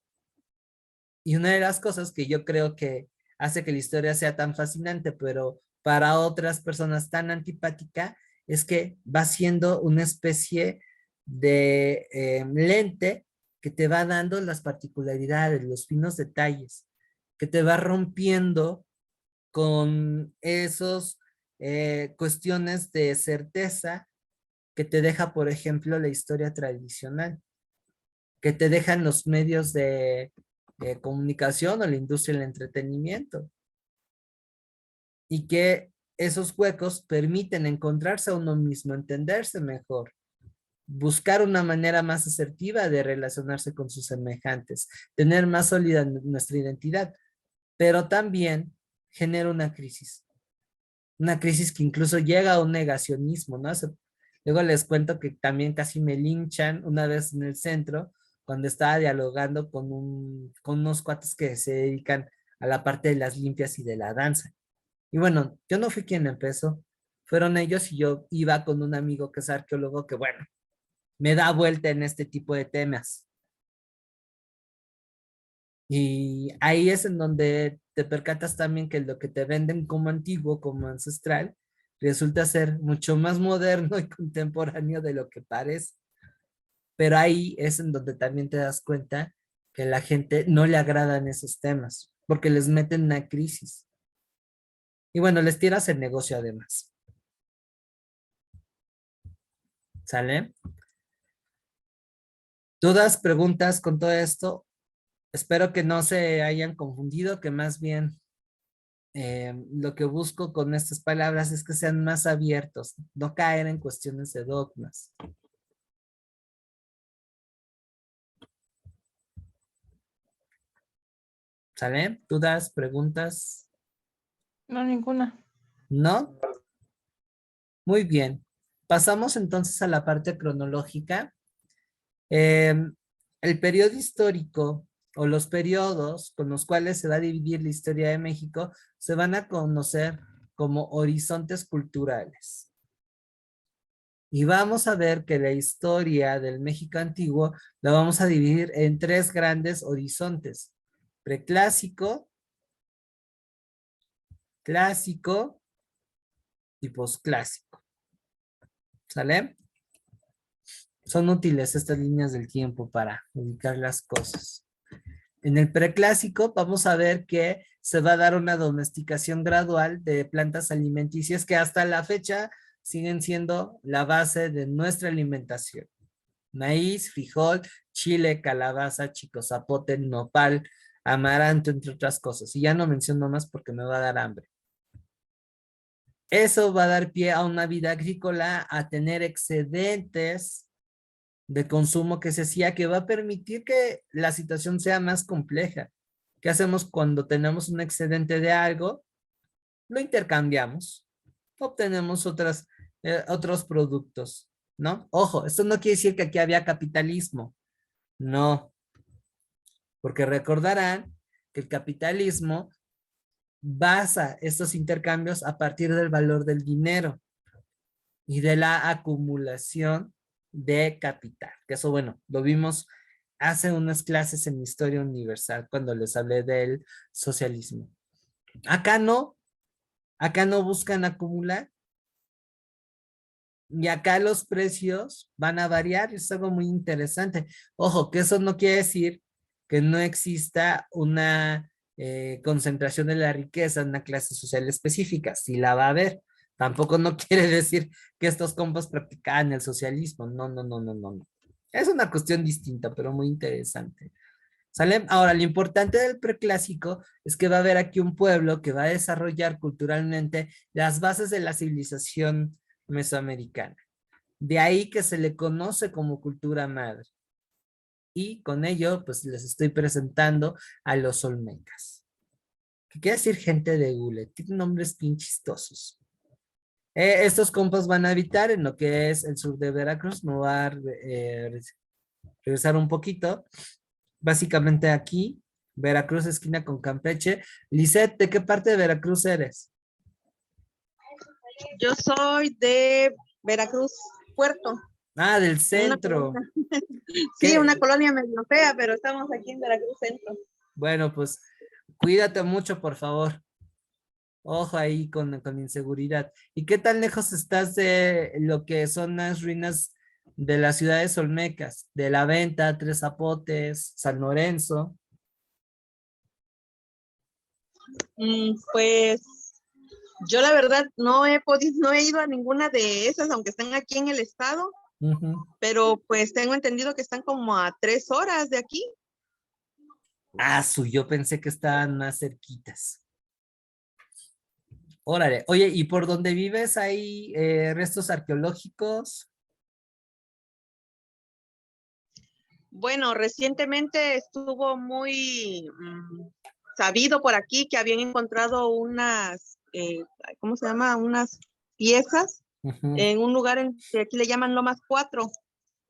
Y una de las cosas que yo creo que hace que la historia sea tan fascinante, pero para otras personas tan antipática, es que va siendo una especie de lente que te va dando las particularidades, los finos detalles, que te va rompiendo con esos cuestiones de certeza que te deja, por ejemplo, la historia tradicional, que te dejan los medios de comunicación o la industria del entretenimiento y que esos huecos permiten encontrarse a uno mismo, entenderse mejor, buscar una manera más asertiva de relacionarse con sus semejantes, tener más sólida nuestra identidad, pero también genera una crisis que incluso llega a un negacionismo, ¿no? Luego les cuento que también casi me linchan una vez en el centro cuando estaba dialogando con unos cuates que se dedican a la parte de las limpias y de la danza. Y bueno, yo no fui quien empezó, fueron ellos y yo iba con un amigo que es arqueólogo que bueno, me da vuelta en este tipo de temas. Y ahí es en donde te percatas también que lo que te venden como antiguo, como ancestral, resulta ser mucho más moderno y contemporáneo de lo que parece. Pero ahí es en donde también te das cuenta que a la gente no le agradan esos temas, porque les meten una crisis. Y bueno, les tiras el negocio además. ¿Sale? ¿Dudas, preguntas con todo esto? Espero que no se hayan confundido, que más bien lo que busco con estas palabras es que sean más abiertos, no caer en cuestiones de dogmas. ¿Sale? ¿Dudas, preguntas? No, ninguna. ¿No? Muy bien. Pasamos entonces a la parte cronológica. El periodo histórico o los periodos con los cuales se va a dividir la historia de México se van a conocer como horizontes culturales. Y vamos a ver que la historia del México antiguo la vamos a dividir en tres grandes horizontes: preclásico, clásico y posclásico. ¿Sale? Son útiles estas líneas del tiempo para ubicar las cosas. En el preclásico vamos a ver que se va a dar una domesticación gradual de plantas alimenticias que hasta la fecha siguen siendo la base de nuestra alimentación. Maíz, frijol, chile, calabaza, chicozapote, nopal, amaranto, entre otras cosas. Y ya no menciono más porque me va a dar hambre. Eso va a dar pie a una vida agrícola, a tener excedentes de consumo que se hacía, que va a permitir que la situación sea más compleja. ¿Qué hacemos cuando tenemos un excedente de algo? Lo intercambiamos, obtenemos otros productos, ¿no? Ojo, esto no quiere decir que aquí había capitalismo, no, porque recordarán que el capitalismo basa estos intercambios a partir del valor del dinero y de la acumulación de capital. Que eso, bueno, lo vimos hace unas clases en Historia Universal cuando les hablé del socialismo. Acá no buscan acumular y acá los precios van a variar. Es algo muy interesante. Ojo, que eso no quiere decir que no exista una concentración de la riqueza en una clase social específica. Sí la va a haber. Tampoco no quiere decir que estos compas practicaban el socialismo. No, no, no, no, no, no. Es una cuestión distinta, pero muy interesante. ¿Sale? Ahora, lo importante del preclásico es que va a haber aquí un pueblo que va a desarrollar culturalmente las bases de la civilización mesoamericana. De ahí que se le conoce como cultura madre. Y con ello, pues les estoy presentando a los olmecas. ¿Qué quiere decir gente de hule? Tienen nombres bien chistosos. Estos compas van a habitar en lo que es el sur de Veracruz. Me voy a regresar un poquito. Básicamente aquí, Veracruz, esquina con Campeche. Lisette, ¿de qué parte de Veracruz eres? Yo soy de Veracruz, Puerto. Ah, del Una centro. colonia. Sí, ¿Qué? una colonia medio fea, pero estamos aquí en Veracruz Centro. Bueno, pues cuídate mucho, por favor. Ojo ahí con inseguridad. ¿Y qué tan lejos estás de lo que son las ruinas de las ciudades olmecas? De La Venta, Tres Zapotes, San Lorenzo. Pues yo la verdad no he podido, no he ido a ninguna de esas, aunque están aquí en el estado, pero pues tengo entendido que están como a 3 horas de aquí. Ah, yo pensé que estaban más cerquitas. Órale, oye, ¿y por donde vives hay restos arqueológicos? Bueno, recientemente estuvo muy sabido por aquí que habían encontrado unas, ¿cómo se llama? Unas piezas en un lugar que aquí le llaman Lomas 4.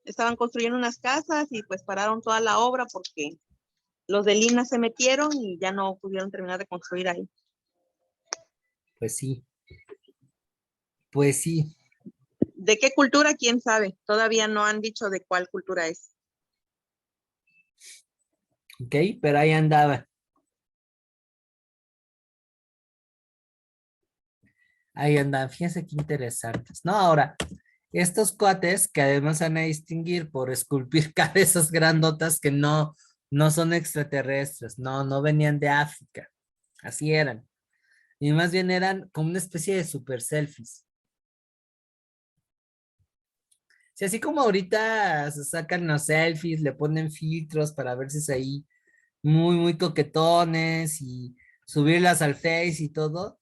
Estaban construyendo unas casas y pues pararon toda la obra porque los de Lina se metieron y ya no pudieron terminar de construir ahí. Pues sí. Pues sí. ¿De qué cultura? ¿Quién sabe? Todavía no han dicho de cuál cultura es. ¿Ok? Pero ahí andaba. Ahí andan, fíjense qué interesantes. No, ahora, estos cuates que además van a distinguir por esculpir cabezas grandotas que no son extraterrestres, no venían de África, así eran. Y más bien eran como una especie de super selfies. Sí, así como ahorita se sacan los selfies, le ponen filtros para verse ahí muy coquetones y subirlas al Face y todo,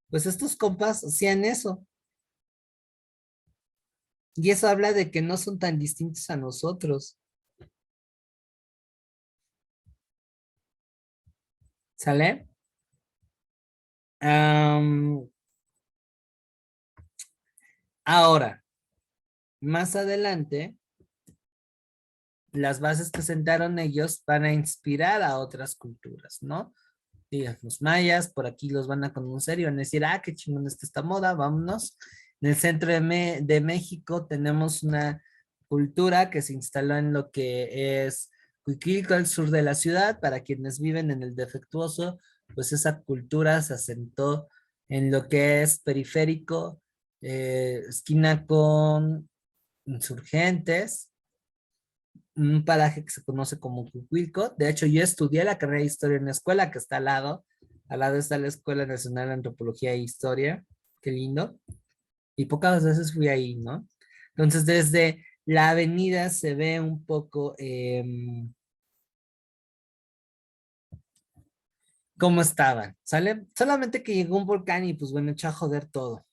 pues estos compas hacían eso. Y eso habla de que no son tan distintos a nosotros. ¿Sale? Ahora, más adelante, las bases que sentaron ellos van a inspirar a otras culturas, ¿no? Digan, los mayas, por aquí los van a conocer y van a decir, ah, qué chingón está esta moda, vámonos. En el centro de México tenemos una cultura que se instaló en lo que es Cuiquilco, al sur de la ciudad. Para quienes viven en el defectuoso, pues esa cultura se asentó en lo que es periférico, esquina con Insurgentes, un paraje que se conoce como Cuicuilco. De hecho, yo estudié la carrera de historia en una escuela que está al lado está la Escuela Nacional de Antropología e Historia, qué lindo, y pocas veces fui ahí, ¿no? Entonces, desde la avenida se ve un poco cómo estaban, ¿sale? Solamente que llegó un volcán y pues bueno, echó a joder todo.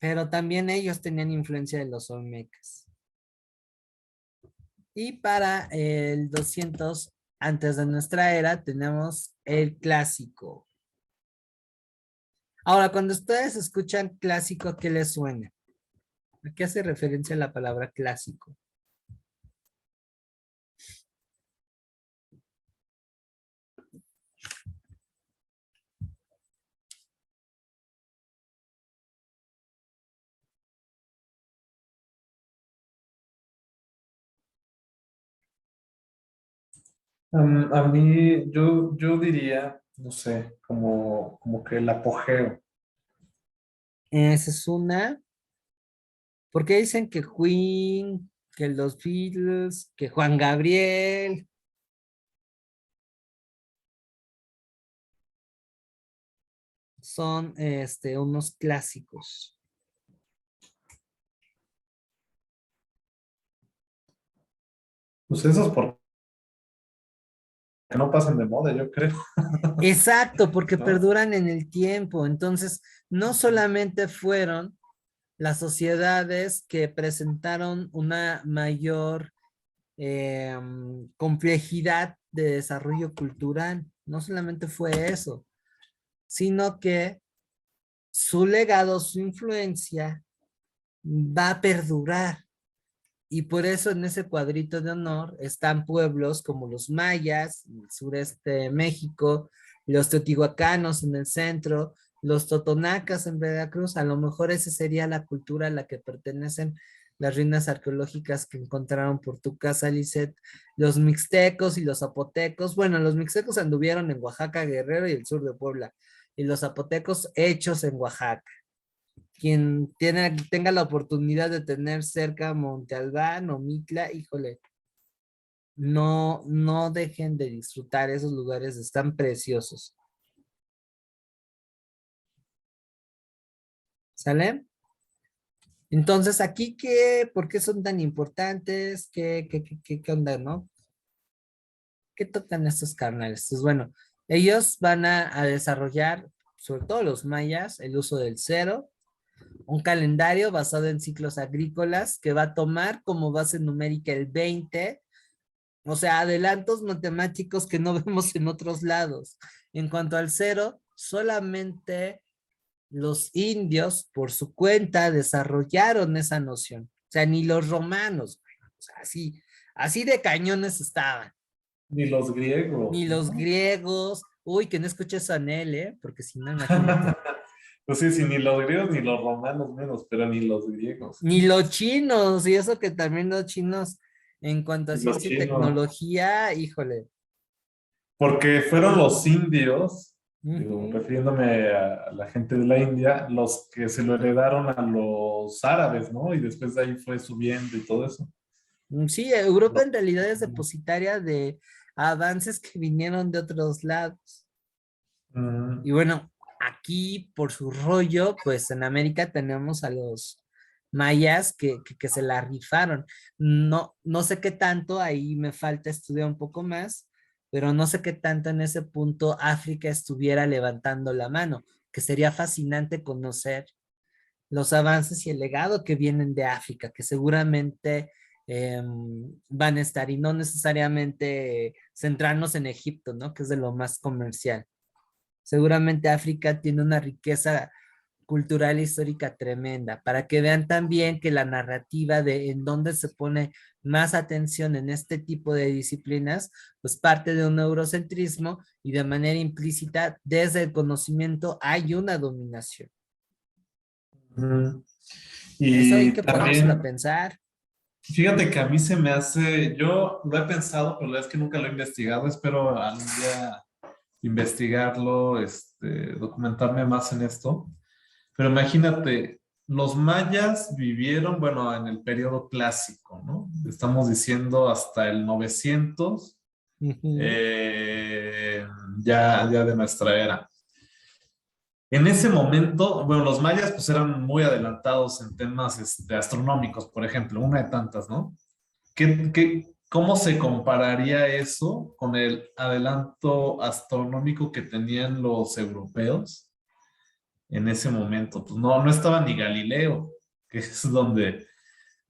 Pero también ellos tenían influencia de los olmecas. Y para el 200 antes de nuestra era tenemos el clásico. Ahora, cuando ustedes escuchan clásico, ¿a qué les suena? ¿A qué hace referencia la palabra clásico? A mí, yo diría, no sé, como que el apogeo. Esa es una. Porque dicen que Queen, que los Beatles, que Juan Gabriel. Son unos clásicos. Pues eso es porque no pasan de moda, yo creo, Exacto, porque ¿no? perduran en el tiempo. Entonces, no solamente fueron las sociedades que presentaron una mayor complejidad de desarrollo cultural, no solamente fue eso, sino que su legado, su influencia va a perdurar. Y por eso en ese cuadrito de honor están pueblos como los mayas, en el sureste de México, los teotihuacanos en el centro, los totonacas en Veracruz. A lo mejor esa sería la cultura a la que pertenecen las ruinas arqueológicas que encontraron por tu casa, Lisette. Los mixtecos y los zapotecos. Bueno, los mixtecos anduvieron en Oaxaca, Guerrero y el sur de Puebla. Y los zapotecos hechos en Oaxaca. Quien tenga la oportunidad de tener cerca Monte Albán o Mitla, híjole, no dejen de disfrutar esos lugares, están preciosos. ¿Sale? Entonces, aquí, ¿por qué son tan importantes? ¿Qué onda, no? ¿Qué tocan estos carnales? Pues bueno, ellos van a desarrollar, sobre todo los mayas, el uso del cero, un calendario basado en ciclos agrícolas que va a tomar como base numérica el 20, o sea, adelantos matemáticos que no vemos en otros lados. En cuanto al cero, solamente los indios por su cuenta desarrollaron esa noción. O sea, ni los romanos, o sea, así de cañones estaban. Ni los griegos, Ni los ¿no? griegos. Uy, que no escuches a Anel, ¿eh? Porque si no, imagínate. Pues sí, sí, ni los griegos ni los romanos menos, pero ni los griegos. Ni los chinos, y eso que también los chinos, en cuanto a Ni los ciencia y chinos. tecnología, híjole. Porque fueron los indios, digo, Ujú. refiriéndome a la gente de la India, los que se lo heredaron a los árabes, ¿no? Y después de ahí fue subiendo y todo eso. Sí, Europa en realidad es depositaria de avances que vinieron de otros lados. Mm, Y bueno, aquí por su rollo, pues en América tenemos a los mayas que se la rifaron. No, no sé qué tanto, ahí me falta estudiar un poco más, pero no sé qué tanto en ese punto África estuviera levantando la mano, que sería fascinante conocer los avances y el legado que vienen de África, que seguramente van a estar y no necesariamente centrarnos en Egipto, ¿no? Que es de lo más comercial. Seguramente África tiene una riqueza cultural e histórica tremenda, para que vean también que la narrativa de en dónde se pone más atención en este tipo de disciplinas, pues parte de un eurocentrismo y de manera implícita desde el conocimiento hay una dominación. mm. Eso hay Y que ponérselo a también, pensar. fíjate que a mí se me hace, yo lo he pensado, pero la verdad es que nunca lo he investigado, espero algún día investigarlo, documentarme más en esto. Pero imagínate, los mayas vivieron, bueno, en el periodo clásico, ¿no? Estamos diciendo hasta el 900, Ujú, eh, ya de nuestra era. En ese momento, bueno, los mayas pues eran muy adelantados en temas astronómicos, por ejemplo, una de tantas, ¿no? ¿Cómo se compararía eso con el adelanto astronómico que tenían los europeos en ese momento? Pues no, no estaba ni Galileo, que es donde,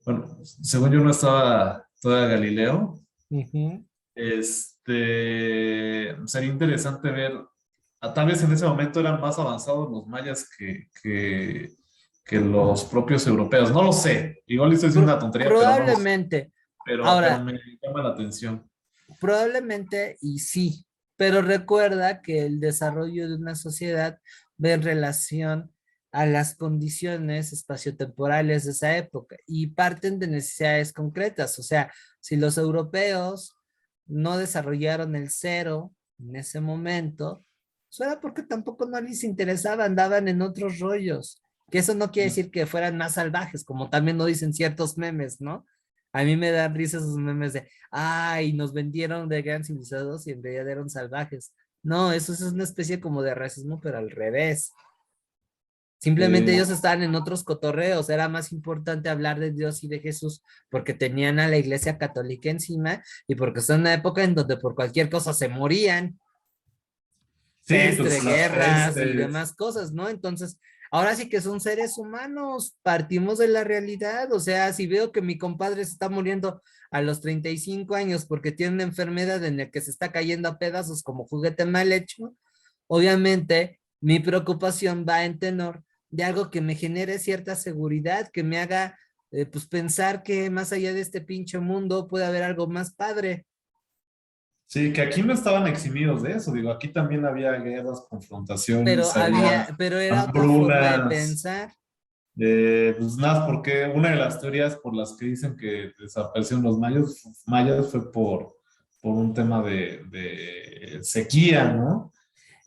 bueno, según yo no estaba todavía Galileo. ujú. Sería interesante ver, tal vez en ese momento eran más avanzados los mayas que los propios europeos. No lo sé, igual estoy diciendo una tontería, pero no lo sé. Probablemente. Pero Ahora, me llama la atención. probablemente y sí, pero recuerda que el desarrollo de una sociedad va en relación a las condiciones espaciotemporales de esa época y parten de necesidades concretas. O sea, si los europeos no desarrollaron el cero en ese momento, eso era porque tampoco no les interesaba, andaban en otros rollos. Que eso no quiere decir que fueran más salvajes, como también lo dicen ciertos memes, ¿no? A mí me dan risa esos memes de ay, nos vendieron de gran civilizados y en realidad eran salvajes. No, eso es una especie como de racismo, pero al revés. Simplemente Eh, ellos estaban en otros cotorreos, era más importante hablar de Dios y de Jesús porque tenían a la iglesia católica encima y porque son una época en donde por cualquier cosa se morían, sí, pestre, pues las guerras y pestes. demás cosas, ¿no? Entonces, ahora sí que son seres humanos, partimos de la realidad, o sea, si veo que mi compadre se está muriendo a los 35 años porque tiene una enfermedad en la que se está cayendo a pedazos como juguete mal hecho, obviamente mi preocupación va en tenor de algo que me genere cierta seguridad, que me haga pues pensar que más allá de este pinche mundo puede haber algo más padre, Sí, que aquí no estaban eximidos de eso. Digo, aquí también había guerras, confrontaciones, había pero era otra forma de hambrunas. pensar. Pues nada, porque una de las teorías por las que dicen que desaparecieron los mayas fue por un tema de sequía, ¿no?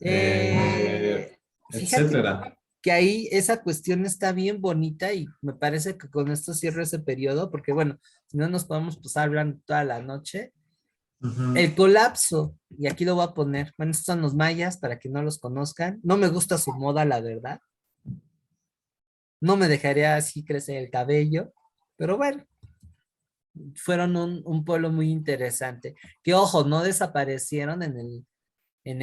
Eh, Fíjate etcétera. que ahí esa cuestión está bien bonita y me parece que con esto cierro ese periodo, porque bueno, si no nos podemos pasar hablando toda la noche. Ujú. El colapso, y aquí lo voy a poner, bueno, estos son los mayas para que no los conozcan, no me gusta su moda, la verdad, no me dejaría así crecer el cabello, pero bueno, fueron un pueblo muy interesante, que ojo, no desaparecieron en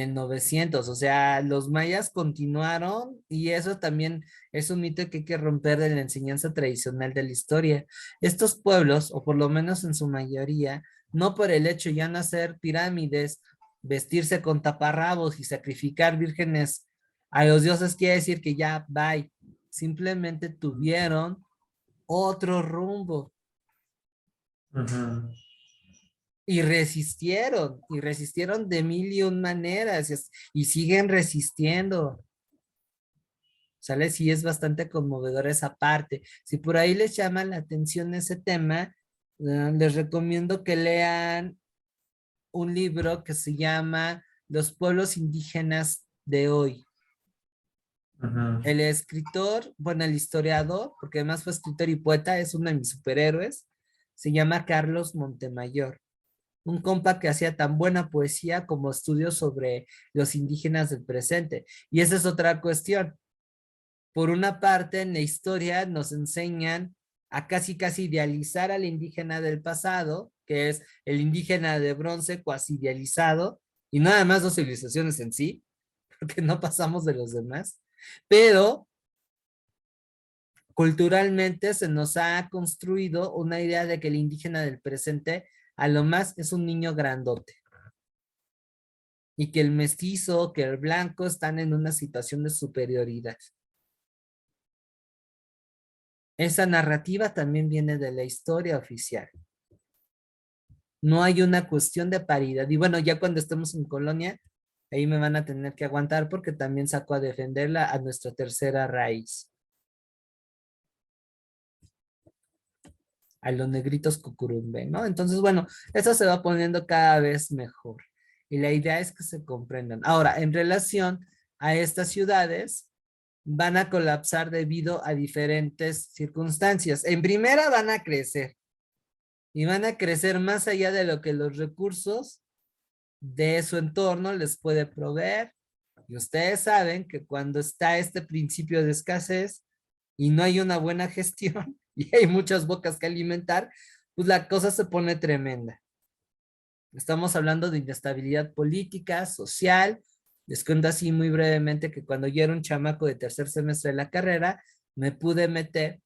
el 900, o sea, los mayas continuaron y eso también es un mito que hay que romper de la enseñanza tradicional de la historia. Estos pueblos, o por lo menos en su mayoría, no por el hecho ya no hacer pirámides, vestirse con taparrabos y sacrificar vírgenes a los dioses, quiere decir que ya, bye, simplemente tuvieron otro rumbo. Ujú. Y resistieron de mil y un maneras y siguen resistiendo. ¿sale? Sí es bastante conmovedor esa parte. Si por ahí les llama la atención ese tema, les recomiendo que lean un libro que se llama Los pueblos indígenas de hoy. Ujú. El escritor, bueno, el historiador, porque además fue escritor y poeta, es uno de mis superhéroes, se llama Carlos Montemayor. Un compa que hacía tan buena poesía como estudios sobre los indígenas del presente. Y esa es otra cuestión. Por una parte, en la historia nos enseñan a casi casi idealizar al indígena del pasado, que es el indígena de bronce cuasi idealizado, y nada más dos civilizaciones en sí, porque no pasamos de los demás, pero culturalmente se nos ha construido una idea de que el indígena del presente a lo más es un niño grandote y que el mestizo, que el blanco están en una situación de superioridad. Esa narrativa también viene de la historia oficial. No hay una cuestión de paridad. Y bueno, ya cuando estemos en colonia, ahí me van a tener que aguantar porque también saco a defenderla a nuestra tercera raíz. A los negritos cucurumbe, ¿no? Entonces, bueno, eso se va poniendo cada vez mejor. Y la idea es que se comprendan. Ahora, en relación a estas ciudades, van a colapsar debido a diferentes circunstancias. En primera, van a crecer. Y van a crecer más allá de lo que los recursos de su entorno les puede proveer. Y ustedes saben que cuando está este principio de escasez y no hay una buena gestión y hay muchas bocas que alimentar, pues la cosa se pone tremenda. Estamos hablando de inestabilidad política, social. Les cuento así muy brevemente que cuando yo era un chamaco de tercer semestre de la carrera, me pude meter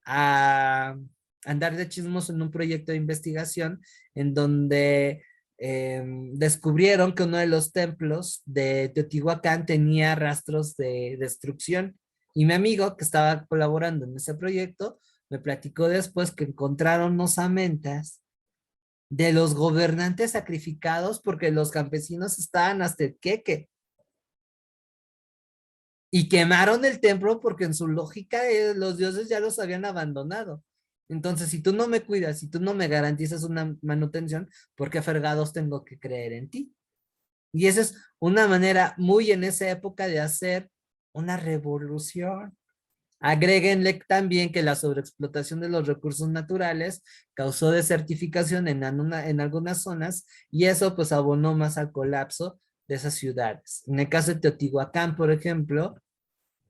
a andar de chismos en un proyecto de investigación en donde descubrieron que uno de los templos de Teotihuacán tenía rastros de destrucción. Y mi amigo que estaba colaborando en ese proyecto me platicó después que encontraron osamentas de los gobernantes sacrificados porque los campesinos estaban hasta el queque. Y quemaron el templo porque en su lógica los dioses ya los habían abandonado. Entonces, si tú no me cuidas, si tú no me garantizas una manutención, ¿por qué fregados tengo que creer en ti? Y esa es una manera muy en esa época de hacer una revolución. Agréguenle también que la sobreexplotación de los recursos naturales causó desertificación en algunas zonas y eso pues abonó más al colapso de esas ciudades. En el caso de Teotihuacán, por ejemplo,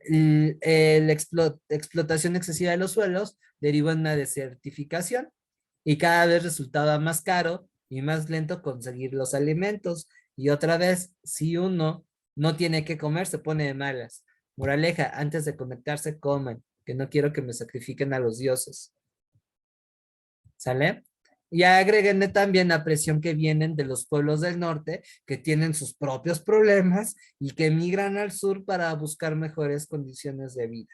la explotación excesiva de los suelos derivó en una desertificación y cada vez resultaba más caro y más lento conseguir los alimentos. Y otra vez, si uno no tiene que comer, se pone de malas. Moraleja, antes de conectarse, coman, que no quiero que me sacrifiquen a los dioses. ¿Sale? Y agréguenle también la presión que vienen de los pueblos del norte, que tienen sus propios problemas y que emigran al sur para buscar mejores condiciones de vida.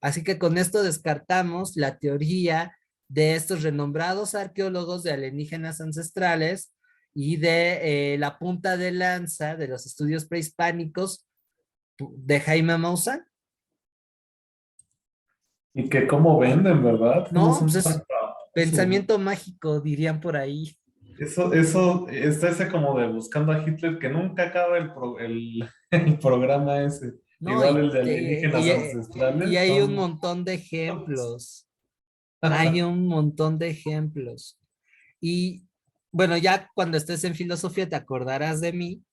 Así que con esto descartamos la teoría de estos renombrados arqueólogos de alienígenas ancestrales y de la punta de lanza de los estudios prehispánicos de Jaime Maussan. Y que cómo venden, ¿verdad? ¿Cómo No, pues son es tan famosos? pensamiento mágico, dirían por ahí. Eso, está ese como de buscando a Hitler que nunca acaba el programa ese. No, Igual el de alienígenas y ancestrales hay un son... montón de ejemplos. Hay un montón de ejemplos. Y bueno, ya cuando estés en filosofía te acordarás de mí,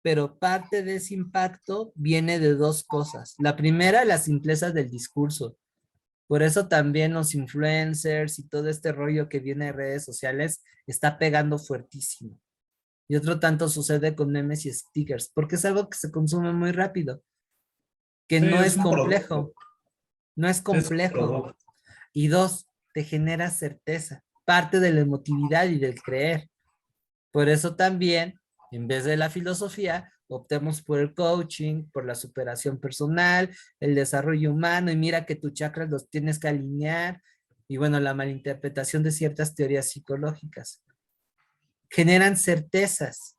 pero parte de ese impacto viene de dos cosas. La primera, la simpleza del discurso. Por eso también los influencers y todo este rollo que viene de redes sociales está pegando fuertísimo. Y otro tanto sucede con memes y stickers, porque es algo que se consume muy rápido, que Sí, no es es un producto. complejo, no es Es un complejo. producto. Y dos, te genera certeza, parte de la emotividad y del creer. Por eso también, en vez de la filosofía, optemos por el coaching, por la superación personal, el desarrollo humano, y mira que tus chakras los tienes que alinear, y bueno, la malinterpretación de ciertas teorías psicológicas. Generan certezas.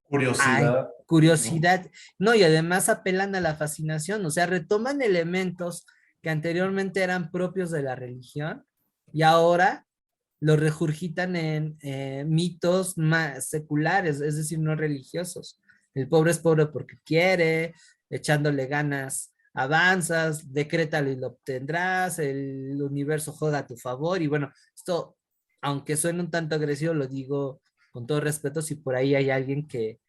Hay Curiosidad, ¿no? curiosidad, no, y además apelan a la fascinación, o sea, retoman elementos que anteriormente eran propios de la religión y ahora los regurgitan en mitos más seculares, es decir, no religiosos. El pobre es pobre porque quiere, echándole ganas avanzas, decrétalo y lo obtendrás, el universo juega a tu favor y bueno, esto, aunque suene un tanto agresivo, lo digo con todo respeto si por ahí hay alguien que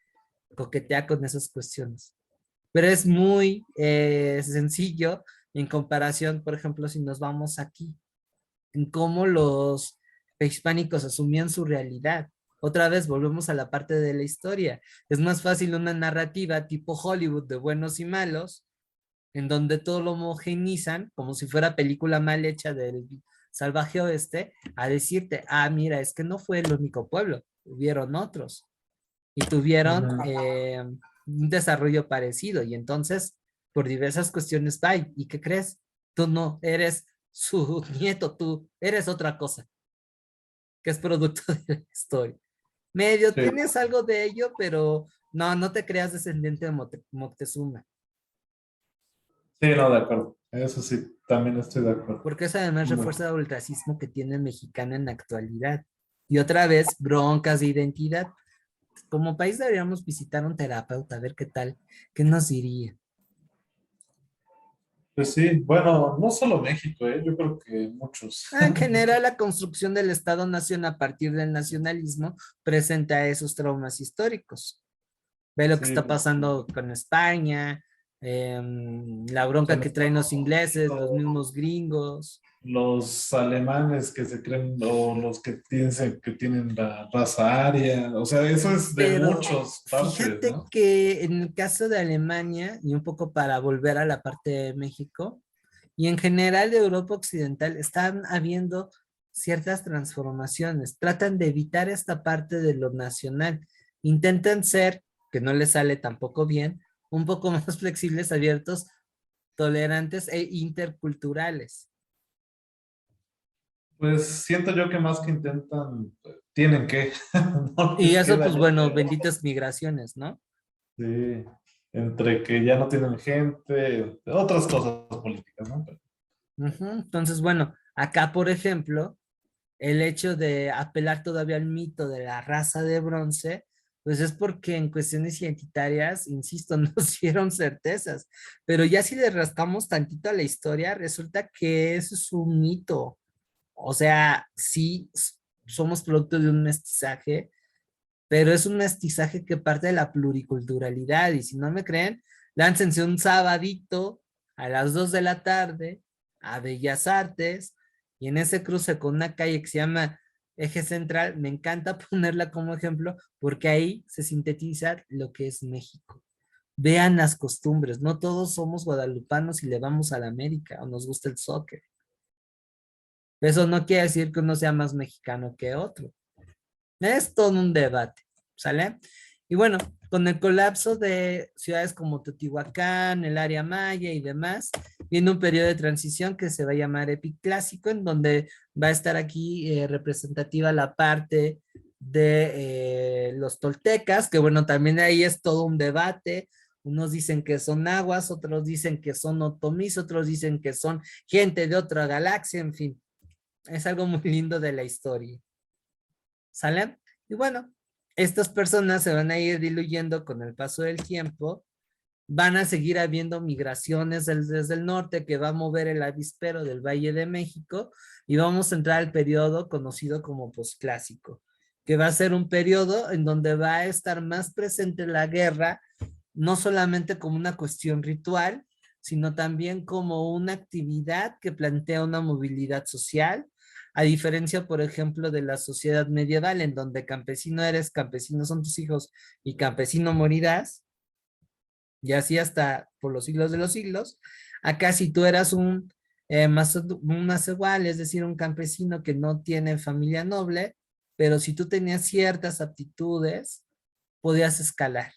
coquetea con esas cuestiones. Pero es muy sencillo en comparación, por ejemplo, si nos vamos aquí, en cómo los prehispánicos asumían su realidad. Otra vez volvemos a la parte de la historia. Es más fácil una narrativa tipo Hollywood de buenos y malos, en donde todo lo homogenizan, como si fuera película mal hecha del salvaje oeste, a decirte, ah, mira, es que no fue el único pueblo, hubieron otros y tuvieron Ujú. un desarrollo parecido. Y entonces, por diversas cuestiones, bye. ¿Y qué crees? Tú no eres su nieto, tú eres otra cosa, que es producto de la historia. Medio Sí, tienes algo de ello, pero no, no te creas descendiente de Moctezuma, sí, no, de acuerdo. Eso sí, también estoy de acuerdo. porque eso además Muy- refuerza el racismo que tiene el mexicano en la actualidad. Y otra vez, broncas de identidad. Como país deberíamos visitar un terapeuta, a ver qué tal, qué nos diría. Pues sí, bueno, no solo México, yo creo que muchos. En general, la construcción del Estado-Nación a partir del nacionalismo presenta esos traumas históricos. Ve lo que Sí, está pasando con España, la bronca son que traen los ingleses, los los, mismos gringos. los alemanes que se creen, o los que piensan que tienen la raza aria, o sea, eso es de Pero muchas partes, fíjate ¿no? que en el caso de Alemania, y un poco para volver a la parte de México, y en general de Europa Occidental, están habiendo ciertas transformaciones. Tratan de evitar esta parte de lo nacional. Intentan ser, que no les sale tampoco bien, un poco más flexibles, abiertos, tolerantes e interculturales. Pues siento yo que más que intentan, tienen que, no Y les eso, queda pues ya. bueno, benditas migraciones, ¿no? Sí, entre que ya no tienen gente, otras cosas políticas, ¿no? Ujú. Entonces, bueno, acá, por ejemplo, el hecho de apelar todavía al mito de la raza de bronce, pues es porque en cuestiones identitarias, insisto, nos dieron certezas, pero ya si le rascamos tantito a la historia, resulta que eso es un mito. O sea, sí somos producto de un mestizaje, pero es un mestizaje que parte de la pluriculturalidad y si no me creen, láncense un sabadito a las 2 de la tarde a Bellas Artes y en ese cruce con una calle que se llama Eje Central, me encanta ponerla como ejemplo porque ahí se sintetiza lo que es México. Vean las costumbres, no todos somos guadalupanos y le vamos a la América o nos gusta el soccer. Eso no quiere decir que uno sea más mexicano que otro. Es todo un debate, ¿sale? Y bueno, con el colapso de ciudades como Teotihuacán, el área maya y demás, viene un periodo de transición que se va a llamar epiclásico, en donde va a estar aquí representativa la parte de los toltecas, que bueno, también ahí es todo un debate. Unos dicen que son nahuas, otros dicen que son otomís, otros dicen que son gente de otra galaxia, en fin, es algo muy lindo de la historia. ¿Sale? Y bueno, estas personas se van a ir diluyendo con el paso del tiempo, van a seguir habiendo migraciones desde el norte que va a mover el avispero del Valle de México y vamos a entrar al periodo conocido como posclásico, que va a ser un periodo en donde va a estar más presente la guerra, no solamente como una cuestión ritual, sino también como una actividad que plantea una movilidad social, a diferencia, por ejemplo, de la sociedad medieval, en donde campesino eres, campesino son tus hijos y campesino morirás, y así hasta por los siglos de los siglos. Acá si tú eras un igual, es decir, un campesino que no tiene familia noble, pero si tú tenías ciertas aptitudes, podías escalar.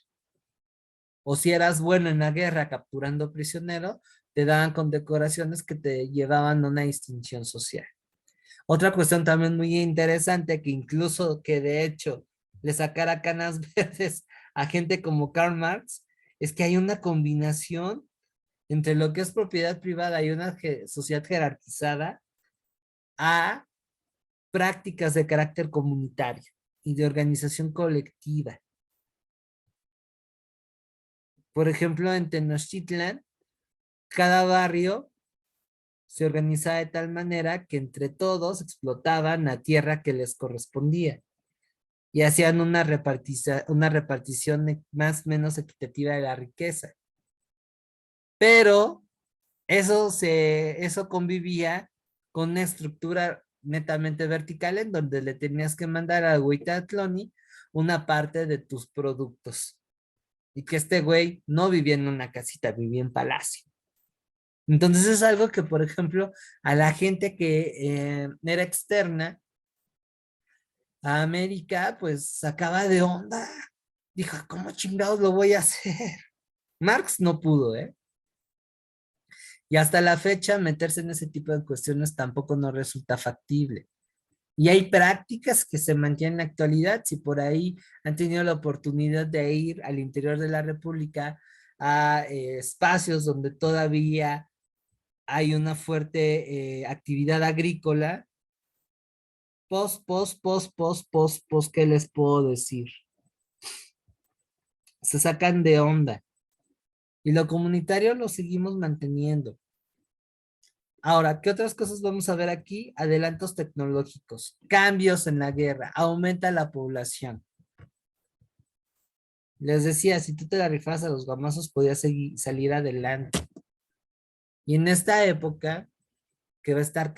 O si eras bueno en la guerra capturando prisioneros, te daban condecoraciones que te llevaban a una distinción social. Otra cuestión también muy interesante que incluso que de hecho le sacara canas verdes a gente como Karl Marx, es que hay una combinación entre lo que es propiedad privada y una sociedad jerarquizada a prácticas de carácter comunitario y de organización colectiva. Por ejemplo, en Tenochtitlan, cada barrio se organizaba de tal manera que entre todos explotaban la tierra que les correspondía y hacían una repartición más o menos equitativa de la riqueza. Pero eso convivía con una estructura netamente vertical en donde le tenías que mandar a Huitatloni una parte de tus productos. Y que este güey no vivía en una casita, vivía en palacio. Entonces es algo que, por ejemplo, a la gente que era externa a América, pues sacaba de onda. Dijo, ¿cómo chingados lo voy a hacer? Marx no pudo, ¿eh? Y hasta la fecha, meterse en ese tipo de cuestiones tampoco nos resulta factible. Y hay prácticas que se mantienen en la actualidad. Si por ahí han tenido la oportunidad de ir al interior de la República a espacios donde todavía hay una fuerte actividad agrícola, ¿qué les puedo decir? Se sacan de onda. Y lo comunitario lo seguimos manteniendo. Ahora, ¿qué otras cosas vamos a ver aquí? Adelantos tecnológicos, cambios en la guerra, aumenta la población. Les decía, si tú te la rifas a los guamazos, podías salir adelante. Y en esta época, que va a estar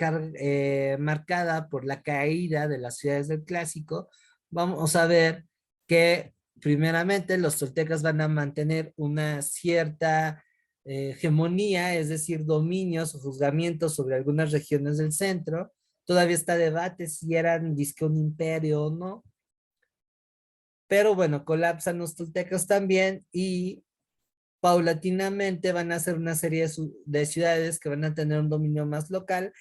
marcada por la caída de las ciudades del clásico, vamos a ver que primeramente los toltecas van a mantener una cierta hegemonía, es decir, dominios o juzgamientos sobre algunas regiones del centro. Todavía está debate si eran disque un imperio o no. Pero bueno, colapsan los toltecas también y paulatinamente van a ser una serie de ciudades que van a tener un dominio más local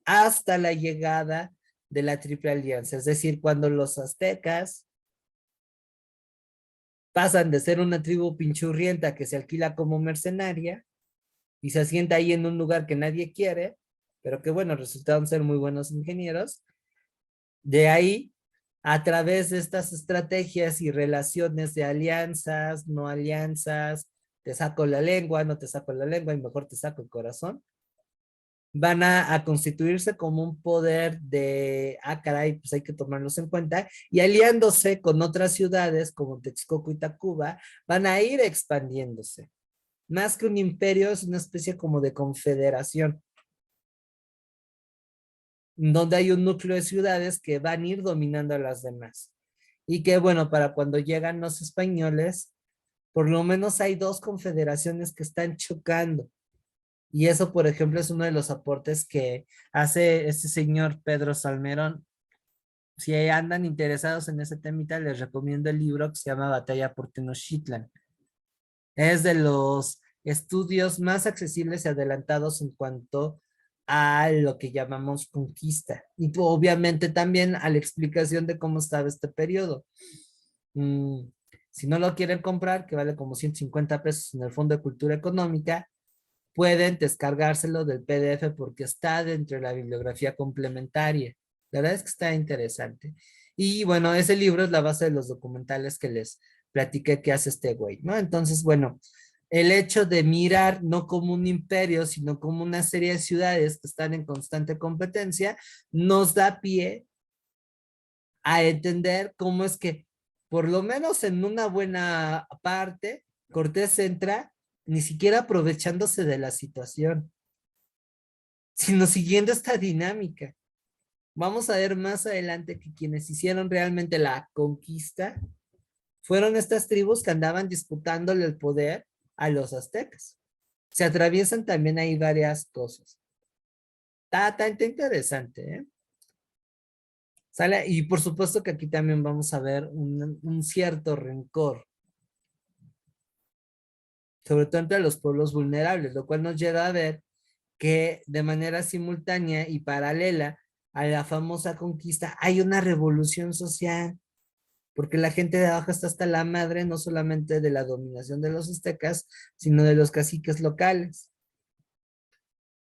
hasta la llegada de la Triple Alianza. Es decir, cuando los aztecas pasan de ser una tribu pinchurrienta que se alquila como mercenaria y se asienta ahí en un lugar que nadie quiere, pero que bueno, resultaron ser muy buenos ingenieros. De ahí, a través de estas estrategias y relaciones de alianzas, no alianzas, te saco la lengua, no te saco la lengua y mejor te saco el corazón, van a constituirse como un poder de, caray, pues hay que tomarlos en cuenta, y aliándose con otras ciudades como Texcoco y Tacuba, van a ir expandiéndose. Más que un imperio, es una especie como de confederación, donde hay un núcleo de ciudades que van a ir dominando a las demás. Y que bueno, para cuando llegan los españoles, por lo menos hay dos confederaciones que están chocando. Y eso, por ejemplo, es uno de los aportes que hace este señor Pedro Salmerón. Si andan interesados en ese temita, les recomiendo el libro que se llama Batalla por Tenochtitlan. Es de los estudios más accesibles y adelantados en cuanto a lo que llamamos conquista. Y obviamente también a la explicación de cómo estaba este periodo. Si no lo quieren comprar, que vale como 150 pesos en el Fondo de Cultura Económica, pueden descargárselo del PDF porque está dentro de la bibliografía complementaria. La verdad es que está interesante. Y bueno, ese libro es la base de los documentales que les platiqué que hace este güey, ¿no? Entonces, bueno, el hecho de mirar no como un imperio, sino como una serie de ciudades que están en constante competencia, nos da pie a entender cómo es que, por lo menos en una buena parte, Cortés entra ni siquiera aprovechándose de la situación, sino siguiendo esta dinámica. Vamos a ver más adelante que quienes hicieron realmente la conquista fueron estas tribus que andaban disputándole el poder a los aztecas. Se atraviesan también ahí varias cosas. Está interesante, ¿eh? ¿Sale? Y por supuesto que aquí también vamos a ver un cierto rencor, sobre todo entre los pueblos vulnerables, lo cual nos lleva a ver que de manera simultánea y paralela a la famosa conquista hay una revolución social porque la gente de abajo está hasta la madre, no solamente de la dominación de los aztecas, sino de los caciques locales.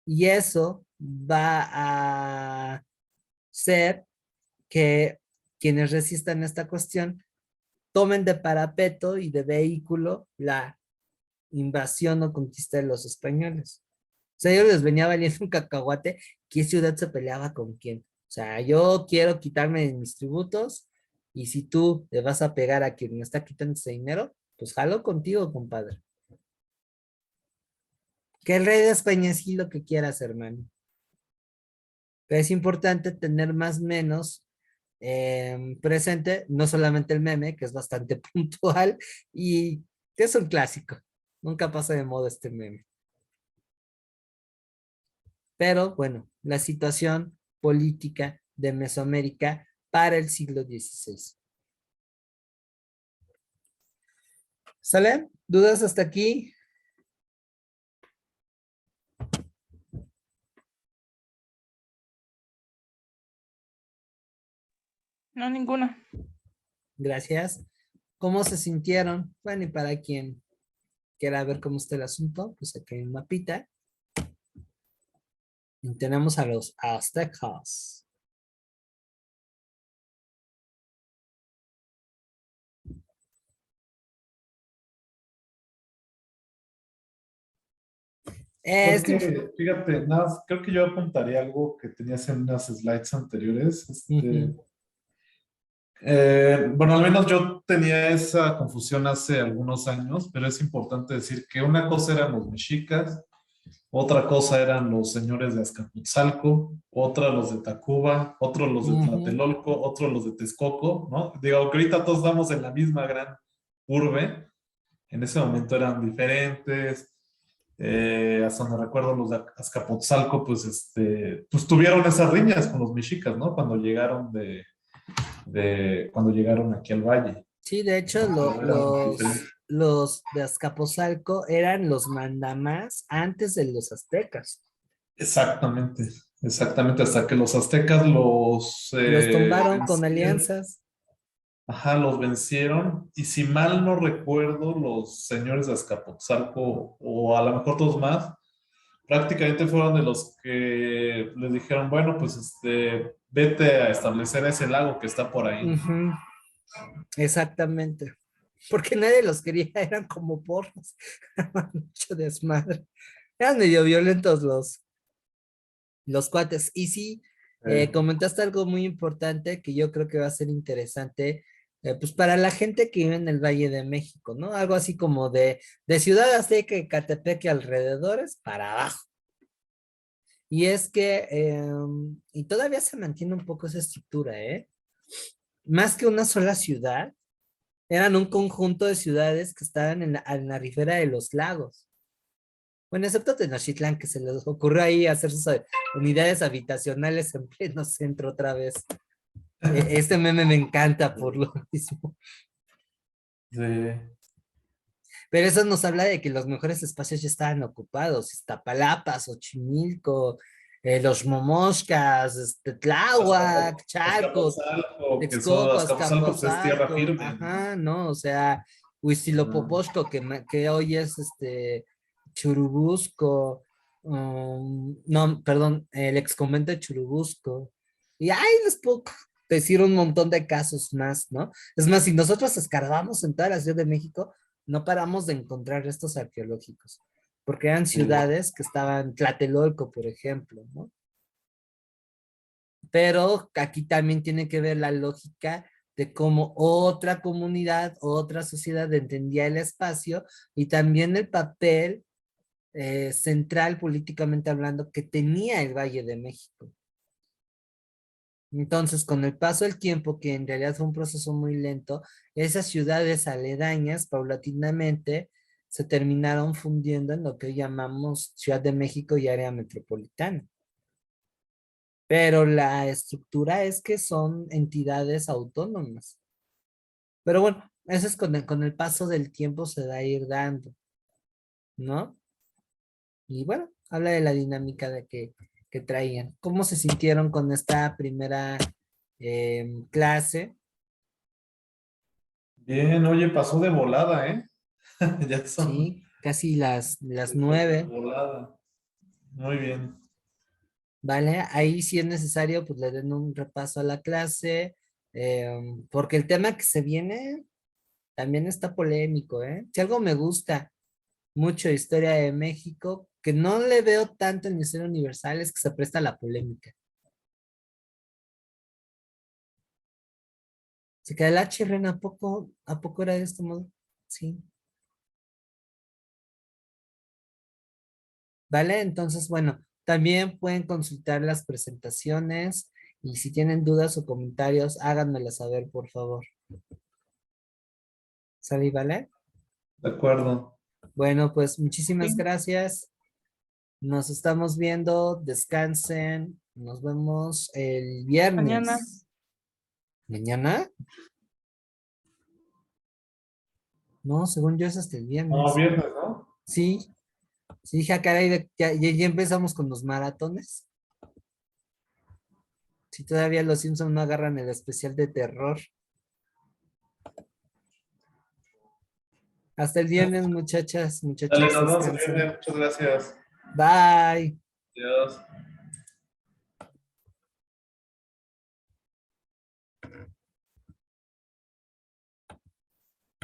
Y eso va a ser que quienes resistan esta cuestión tomen de parapeto y de vehículo la invasión o conquista de los españoles. O sea, yo les venía valiendo un cacahuate qué ciudad se peleaba con quién. O sea, yo quiero quitarme mis tributos y si tú le vas a pegar a quien me está quitando ese dinero, pues jalo contigo, compadre. Que el rey de España sí lo que quieras, hermano. Pero es importante tener más o menos presente, no solamente el meme, que es bastante puntual y que es un clásico. Nunca pasa de moda este meme. Pero bueno, la situación política de Mesoamérica para el siglo XVI. ¿Sale? ¿Dudas hasta aquí? No, ninguna. Gracias. ¿Cómo se sintieron? Bueno, y para quien quiera ver cómo está el asunto, pues aquí hay un mapita. Y tenemos a los aztecas. Fíjate, nada, creo que yo apuntaría algo que tenías en unas slides anteriores. Ujú, Bueno, al menos yo tenía esa confusión hace algunos años, pero es importante decir que una cosa eran los mexicas, otra cosa eran los señores de Azcapotzalco, otra los de Tacuba, otros los de ujú. Tlatelolco, otros los de Texcoco, ¿no? Digo, que ahorita todos estamos en la misma gran urbe, en ese momento eran diferentes. Hasta donde recuerdo los de Azcapotzalco, pues, pues tuvieron esas riñas con los mexicas, ¿no? Cuando llegaron cuando llegaron aquí al valle. Sí, de hecho, Eran diferentes. los de Azcapotzalco eran los mandamás antes de los aztecas. Exactamente, exactamente, hasta que los aztecas los Los tumbaron con vencieron, alianzas. ajá, los vencieron, y si mal no recuerdo, los señores de Azcapotzalco, o a lo mejor todos más, prácticamente fueron de los que les dijeron, bueno, pues vete a establecer ese lago que está por ahí. Ujú, exactamente. Porque nadie los quería, eran como porros. Mucho desmadre. Eran medio violentos los cuates. Y sí, comentaste algo muy importante que yo creo que va a ser interesante, pues para la gente que vive en el Valle de México, ¿no? Algo así como de Ciudad Azteca y Catepec y alrededores para abajo. Y es que, y todavía se mantiene un poco esa estructura, ¿eh? Más que una sola ciudad, eran un conjunto de ciudades que estaban en la ribera de los lagos. Bueno, excepto Tenochtitlán, que se les ocurrió ahí hacer sus unidades habitacionales en pleno centro otra vez. Este meme me encanta por lo mismo. Sí. Pero eso nos habla de que los mejores espacios ya estaban ocupados. Iztapalapa, Xochimilco, los Momoshkas, Tláhuac, Charcos, Azcapotzalco, que son Texcoco, Azcapotzalco, pues es tierra Azcapotzalco, firme, ¿no? ajá, ¿no? O sea, Huitzilopochtli, que hoy es Churubusco, no, perdón, el ex convento de Churubusco. Y ahí les puedo decir un montón de casos más, ¿no? Es más, si nosotros escarbamos en toda la Ciudad de México, no paramos de encontrar restos arqueológicos, porque eran Sí. ciudades que estaban, Tlatelolco, por ejemplo, ¿no? Pero aquí también tiene que ver la lógica de cómo otra comunidad, otra sociedad entendía el espacio y también el papel central políticamente hablando que tenía el Valle de México. Entonces, con el paso del tiempo, que en realidad fue un proceso muy lento, esas ciudades aledañas paulatinamente se terminaron fundiendo en lo que hoy llamamos Ciudad de México y área metropolitana. Pero la estructura es que son entidades autónomas. Pero bueno, eso es con el paso del tiempo se da a ir dando, ¿no? Y bueno, habla de la dinámica de que traían. ¿Cómo se sintieron con esta primera clase? Bien, oye, pasó de volada, ¿eh? Ya son Sí, casi las de 9. volada. Muy bien. ¿Vale? Ahí si es necesario, pues le den un repaso a la clase, porque el tema que se viene también está polémico, ¿eh? Si algo me gusta mucho de Historia de México, que no le veo tanto en la Historia Universal, es que se presta a la polémica. Se queda el HRN, a poco era de este modo? Sí. ¿Vale? Entonces, bueno, también pueden consultar las presentaciones y si tienen dudas o comentarios, háganmelas saber, por favor. ¿Sale, vale? De acuerdo. Bueno, pues muchísimas Sí. gracias. Nos estamos viendo. Descansen. Nos vemos el Mañana. viernes. ¿Mañana? No, según yo es hasta el No, viernes. viernes, ¿no? Sí, sí, dije, caray, ya empezamos con los maratones. Si todavía los Simpsons no agarran el especial de terror. Hasta el viernes, muchachas, Dale, muchachos, nos vemos el descansen. viernes. Muchas gracias. Bye. Adiós.